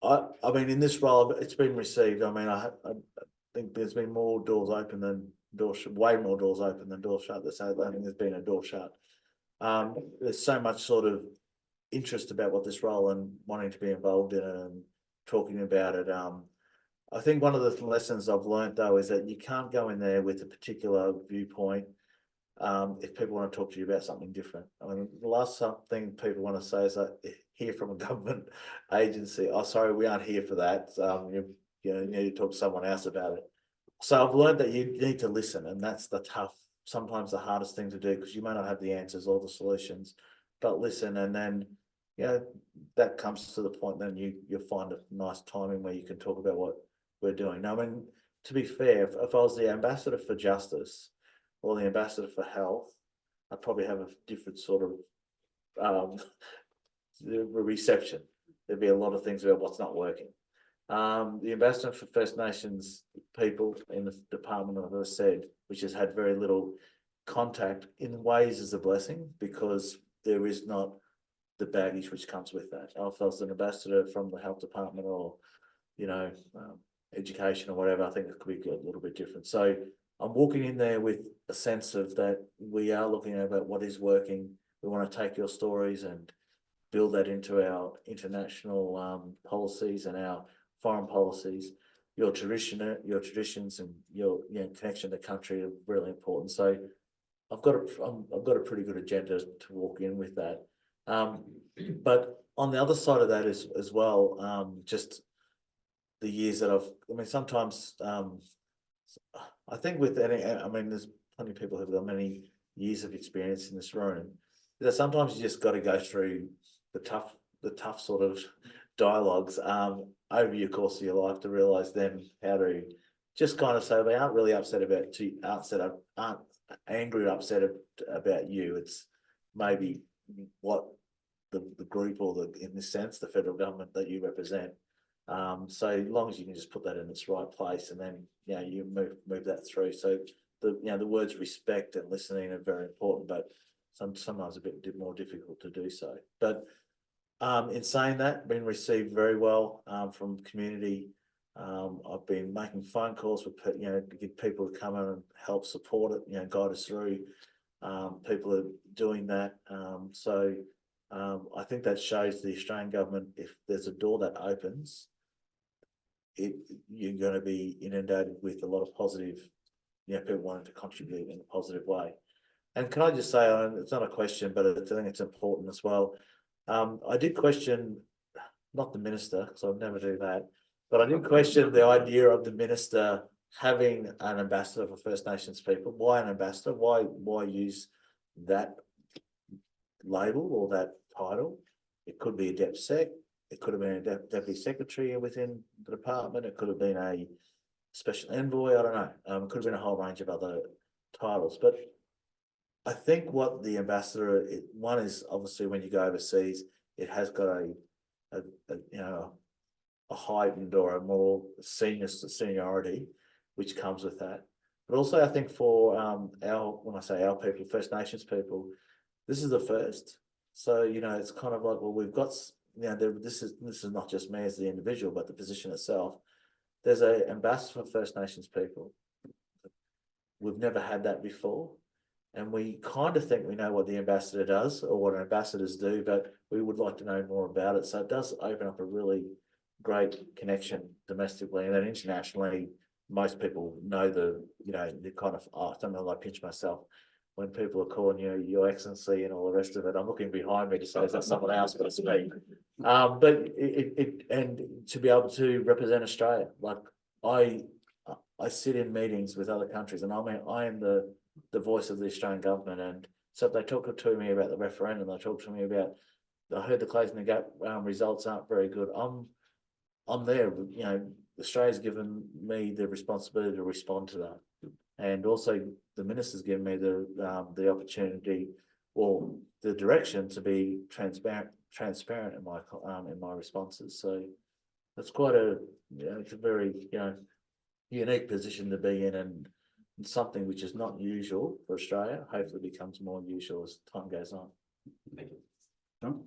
I mean, in this role, it's been received. I mean, I think there's been more doors open than doors, way more doors open than doors shut. I don't think there's been a door shut. There's so much sort of interest about what this role and wanting to be involved in it and talking about it. I think one of the lessons I've learned though is that you can't go in there with a particular viewpoint if people want to talk to you about something different. I mean, the last thing people want to say is that hear from a government agency, oh, sorry, we aren't here for that. You need to talk to someone else about it. So I've learned that you need to listen, and that's the tough, sometimes the hardest thing to do, because you may not have the answers or the solutions, but listen, and then, you know, that comes to the point, then you'll find a nice timing where you can talk about what we're doing. Now, I mean, to be fair, if I was the ambassador for justice or the ambassador for health, I'd probably have a different sort of reception. There'd be a lot of things about what's not working. The ambassador for First Nations people in the department, as I said, which has had very little contact, in ways is a blessing, because there is not the baggage which comes with that. If I was an ambassador from the health department or, you know, education or whatever, I think it could be a little bit different. So I'm walking in there with a sense of that we are looking at what is working. We want to take your stories and build that into our international policies and our foreign policies. Your traditions and your connection to country are really important. So I've got a pretty good agenda to walk in with that. But on the other side of that is as well, just the years that I mean, sometimes I think with any, I mean, there's plenty of people who've got many years of experience in this room. That sometimes you just got to go through the tough sort of dialogues over your course of your life to realise then how to just kind of say they aren't really upset about aren't angry or upset about you. It's maybe what the group or in this sense the federal government that you represent. So as long as you can just put that in its right place and then you move that through. So the words respect and listening are very important, but sometimes a bit more difficult to do so. But in saying that, been received very well from the community. I've been making phone calls with to get people to come in and help support it, guide us through. People are doing that. So I think that shows the Australian government, if there's a door that opens, you're going to be inundated with a lot of positive, people wanting to contribute in a positive way. And can I just say, it's not a question, but I think it's important as well. I did question, not the minister, because I'd never do that, but I did question the idea of the minister having an ambassador for First Nations people. Why an ambassador? Why use that label or that title? It could be a DepSec. It could have been a deputy secretary within the department. It could have been a special envoy. I don't know. It could have been a whole range of other titles. But I think what the ambassador, one is obviously when you go overseas, it has got a heightened or a more seniority, which comes with that. But also I think for when I say our people, First Nations people, this is the first. So it's kind of like, well, we've got this is not just me as the individual, but the position itself. There's an ambassador for First Nations people. We've never had that before. And we kind of think we know what the ambassador does or what ambassadors do, but we would like to know more about it. So it does open up a really great connection domestically, and then internationally, most people know the kind of, something like pinch myself when people are calling you Your Excellency and all the rest of it. I'm looking behind me to say, is that someone else, but it's me. But and to be able to represent Australia, like I sit in meetings with other countries, and I am the voice of the Australian government. And so if they talk to me about the referendum, they talk to me about, I heard the closing the gap results aren't very good. I'm there. Australia's given me the responsibility to respond to that, and also the minister's given me the opportunity or the direction to be transparent in my responses. So that's quite it's a very unique position to be in, and something which is not usual for Australia. Hopefully becomes more usual as time goes on. Thank you. John?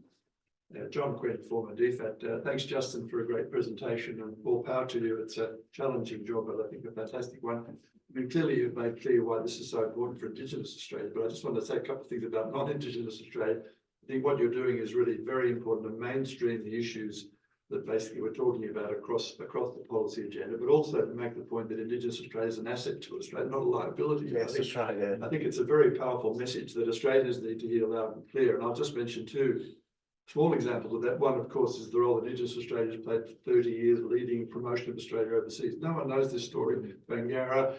John Quinn, former DFAT. Thanks, Justin, for a great presentation, and all power to you. It's a challenging job, but I think a fantastic one. I mean, clearly you've made clear why this is so important for Indigenous Australia, but I just want to say a couple of things about non-Indigenous Australia. I think what you're doing is really very important to mainstream the issues that basically we're talking about across the policy agenda, but also to make the point that Indigenous Australia is an asset to Australia, not a liability. Yes, that's right. Yeah. I think it's a very powerful message that Australians need to hear loud and clear. And I'll just mention two small examples of that. One, of course, is the role that Indigenous Australia has played for 30 years leading promotion of Australia overseas. No one knows this story. Bangara,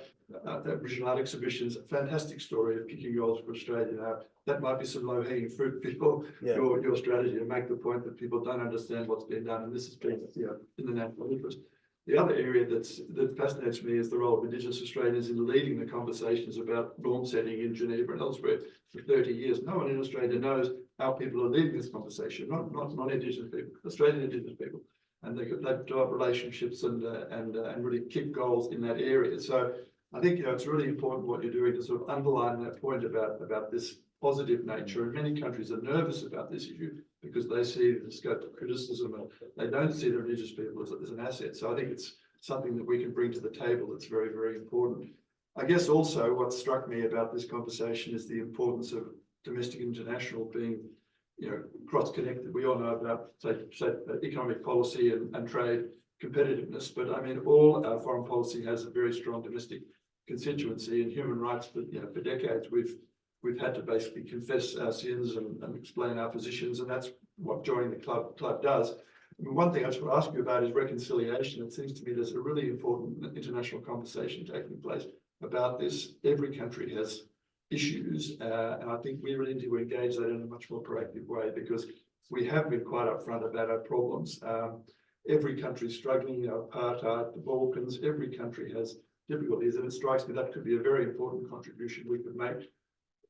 Aboriginal art exhibitions, a fantastic story of kicking goals for Australia. Now, that might be some low-hanging fruit before your strategy to make the point that people don't understand what's been done, and this has been in the national interest. The other area that fascinates me is the role of Indigenous Australians in leading the conversations about norm setting in Geneva and elsewhere for 30 years. No one in Australia knows how people are leading this conversation, not Indigenous people, Australian Indigenous people. And they've developed relationships and really kick goals in that area. So I think it's really important what you're doing to sort of underline that point about this positive nature. And many countries are nervous about this issue because they see the scope of criticism and they don't see the Indigenous people as an asset. So I think it's something that we can bring to the table that's very, very important. I guess also what struck me about this conversation is the importance of domestic and international being, you know, cross-connected. We all know about, say economic policy and trade competitiveness, but I mean, all our foreign policy has a very strong domestic constituency and human rights. But you know, for decades we've had to basically confess our sins and explain our positions, and that's what joining the club does. I mean, one thing I just want to ask you about is reconciliation. It seems to me there's a really important international conversation taking place about this. Every country has issues, and I think we really need to engage that in a much more proactive way, because we have been quite upfront about our problems. Every country is struggling, you know, apartheid, the Balkans, every country has difficulties, and it strikes me that could be a very important contribution we could make,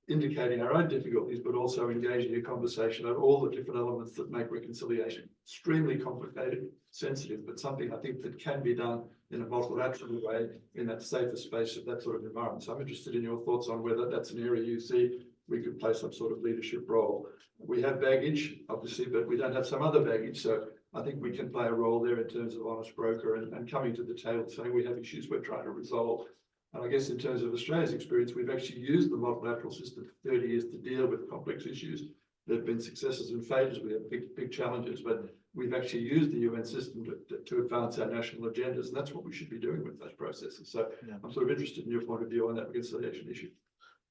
indicating our own difficulties, but also engaging a conversation of all the different elements that make reconciliation extremely complicated, sensitive, but something I think that can be done in a multilateral way in that safer space of that sort of environment. So I'm interested in your thoughts on whether that's an area you see we could play some sort of leadership role. We have baggage, obviously, but we don't have some other baggage. So I think we can play a role there in terms of honest broker and coming to the table saying we have issues we're trying to resolve. And I guess in terms of Australia's experience, we've actually used the multilateral system for 30 years to deal with complex issues. There have been successes and failures. We have big challenges, but we've actually used the UN system to advance our national agendas. And that's what we should be doing with those processes. So yeah, I'm sort of interested in your point of view on that reconciliation issue.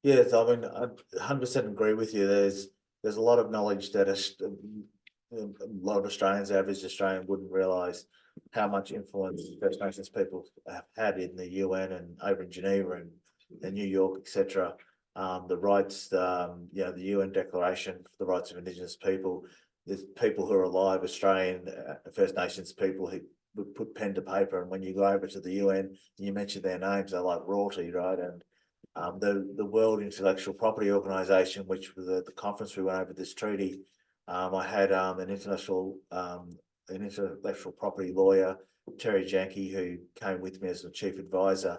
Yes, I mean, I 100% agree with you. There's a lot of knowledge that a lot of Australians, average Australian, wouldn't realise how much influence First Nations people have had in the UN and over in Geneva and New York, etc. The rights, you know, the UN Declaration for the Rights of Indigenous People. There's people who are alive, Australian First Nations people who would put pen to paper, and when you go over to the UN and you mention their names, they're like royalty, right? And the World Intellectual Property Organization, which was the conference we went over this treaty. I had an intellectual property lawyer, Terry Janke, who came with me as a chief advisor.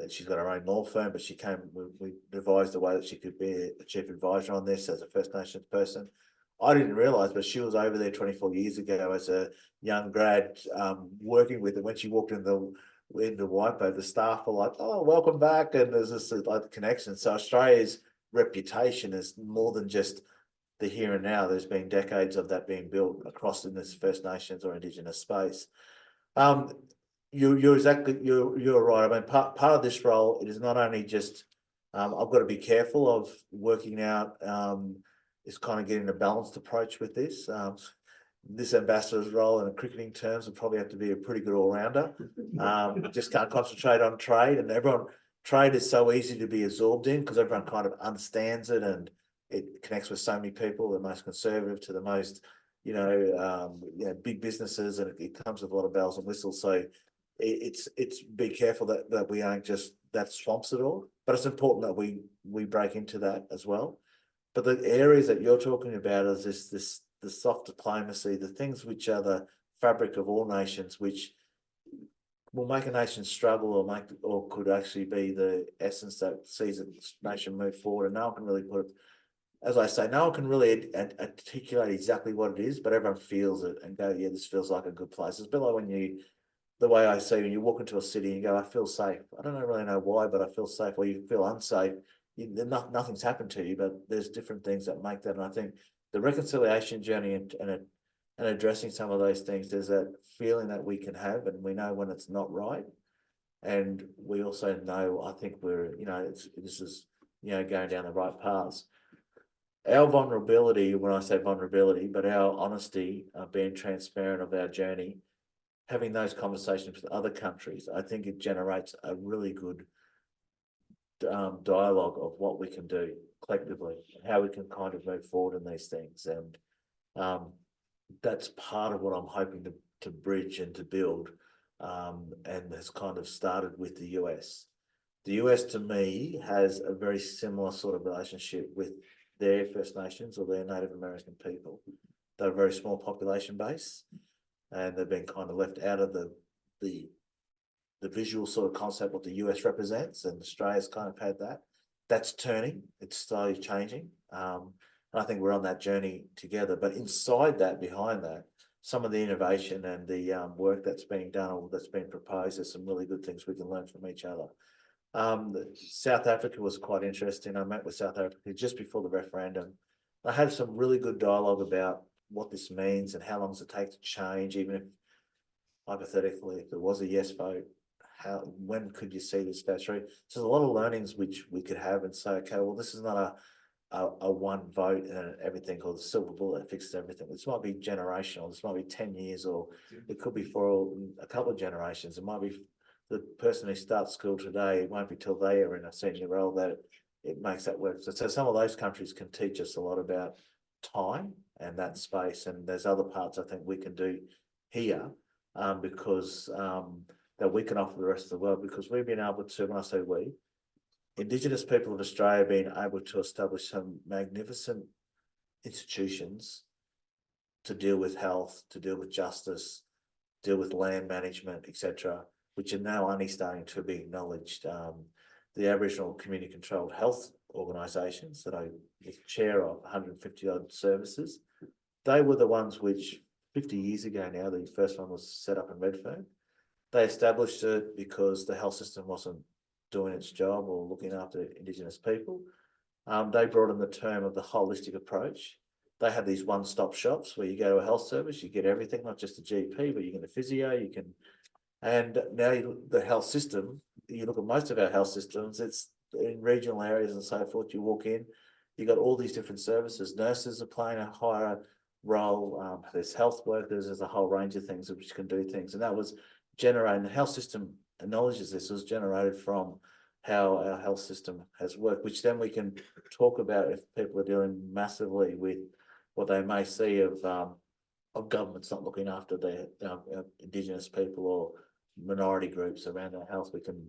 She's got her own law firm, but she came. We devised a way that she could be a chief advisor on this as a First Nations person. I didn't realise, but she was over there 24 years ago as a young grad, working with it. When she walked in the Wipo, the staff were like, "Oh, welcome back," and there's this like connection. So Australia's reputation is more than just the here and now. There's been decades of that being built across in this First Nations or Indigenous space. You're right. I mean, part of this role, it is not only just I've got to be careful of working out is kind of getting a balanced approach with this. This ambassador's role in cricketing terms would probably have to be a pretty good all-rounder. Just can't concentrate on trade, and trade is so easy to be absorbed in because everyone kind of understands it and it connects with so many people, the most conservative to the most, big businesses, and it comes with a lot of bells and whistles. So it's be careful that we aren't just that swamps it all, but it's important that we break into that as well. But the areas that you're talking about is the soft diplomacy, the things which are the fabric of all nations, which will make a nation struggle or could actually be the essence that sees a nation move forward. And no one can really put it, as I say, no one can really articulate exactly what it is, but everyone feels it and go, yeah, this feels like a good place. It's a bit like the way I see when you walk into a city and you go, I feel safe. I don't really know why, but I feel safe. Or you feel unsafe. Nothing's happened to you, but there's different things that make that. And I think the reconciliation journey and addressing some of those things, there's that feeling that we can have, and we know when it's not right. And we also know, I think this is going down the right paths. Our vulnerability, when I say vulnerability, but our honesty, being transparent of our journey, having those conversations with other countries, I think it generates a really good dialogue of what we can do collectively, how we can kind of move forward in these things. And that's part of what I'm hoping to bridge and to build, and has kind of started with the US. The US, to me, has a very similar sort of relationship with their First Nations or their Native American people. They're a very small population base, and they've been kind of left out of the visual sort of concept what the US represents, and Australia's kind of had that. That's turning, it's slowly changing. And I think we're on that journey together. But inside that, behind that, some of the innovation and the work that's being done or that's been proposed, there's some really good things we can learn from each other. South Africa was quite interesting. I met with South Africa just before the referendum. They had some really good dialogue about what this means and how long does it take to change, even if hypothetically, if there was a yes vote, when could you see this go through? So there's a lot of learnings which we could have and say, okay, well, this is not a one vote and everything or the silver bullet that fixes everything. This might be generational. This might be 10 years, or it could be for a couple of generations. It might be the person who starts school today. It won't be till they are in a senior role that it makes that work. So some of those countries can teach us a lot about time and that space. And there's other parts I think we can do here because that we can offer the rest of the world, because we've been able to, when I say we, Indigenous people of Australia have been able to establish some magnificent institutions to deal with health, to deal with justice, deal with land management, etc., which are now only starting to be acknowledged. The Aboriginal community controlled health organisations that I was chair of, 150 odd services, they were the ones which 50 years ago now, the first one was set up in Redfern. They established it because the health system wasn't doing its job or looking after Indigenous people. They brought in the term of the holistic approach. They have these one-stop shops where you go to a health service, you get everything, not just a GP, but you get a physio, you can. And now the health system, you look at most of our health systems, it's in regional areas and so forth. You walk in, you got all these different services. Nurses are playing a higher role. There's health workers. There's a whole range of things which can do things, and that was generated. The health system acknowledges this was generated from how our health system has worked, which then we can talk about if people are dealing massively with what they may see of governments not looking after their Indigenous people or minority groups around our health. We can,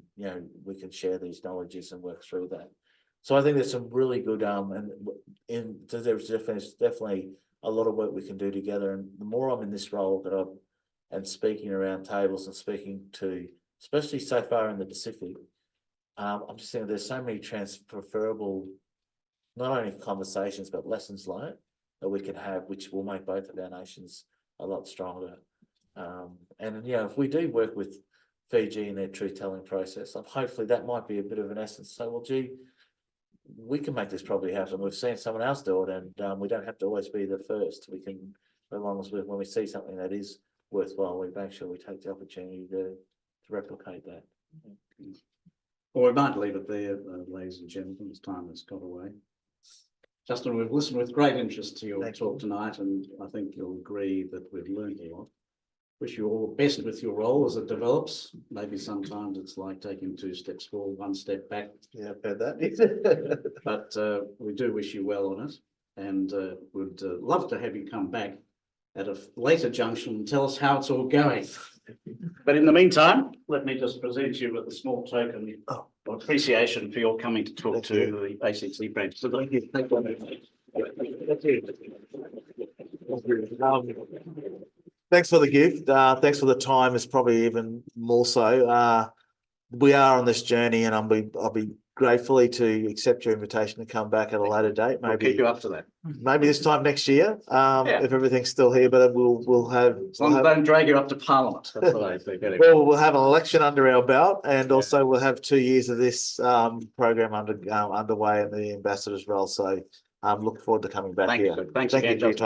we can share these knowledges and work through that. So I think there's some really good there's definitely a lot of work we can do together. And the more I'm in this role and speaking around tables and speaking to, especially so far in the Pacific, I'm just thinking there's so many transferable, not only conversations, but lessons learned that we can have, which will make both of our nations a lot stronger. And if we do work with Fiji in their truth-telling process, hopefully that might be a bit of an essence. So, well, gee, we can make this probably happen. We've seen someone else do it, and we don't have to always be the first. We can, as long as when we see something that is worthwhile, we make sure we take the opportunity to replicate that. Well, we might leave it there, ladies and gentlemen, as time has got away. Justin, we've listened with great interest to your talk tonight, and I think you'll agree that we've learned a lot. Wish you all the best with your role as it develops. Maybe sometimes it's like taking 2 steps forward, 1 step back. Yeah, I've heard that. But we do wish you well on it, and would love to have you come back at a later junction and tell us how it's all going. But in the meantime, let me just present you with a small token of appreciation for your coming to talk to the ACC branch. So thank you. Thank you. Thanks for the gift. Thanks for the time. It's probably even more so. We are on this journey, and I'll be gratefully to accept your invitation to come back at a later date. Maybe We'll keep you up to that. Maybe this time next year, if everything's still here. But we'll have. Don't drag you up to Parliament. That's what I think. Well, we'll have an election under our belt, and also we'll have 2 years of this program underway in the ambassador's role. So look forward to coming back here. Thanks Thank again, you for your time.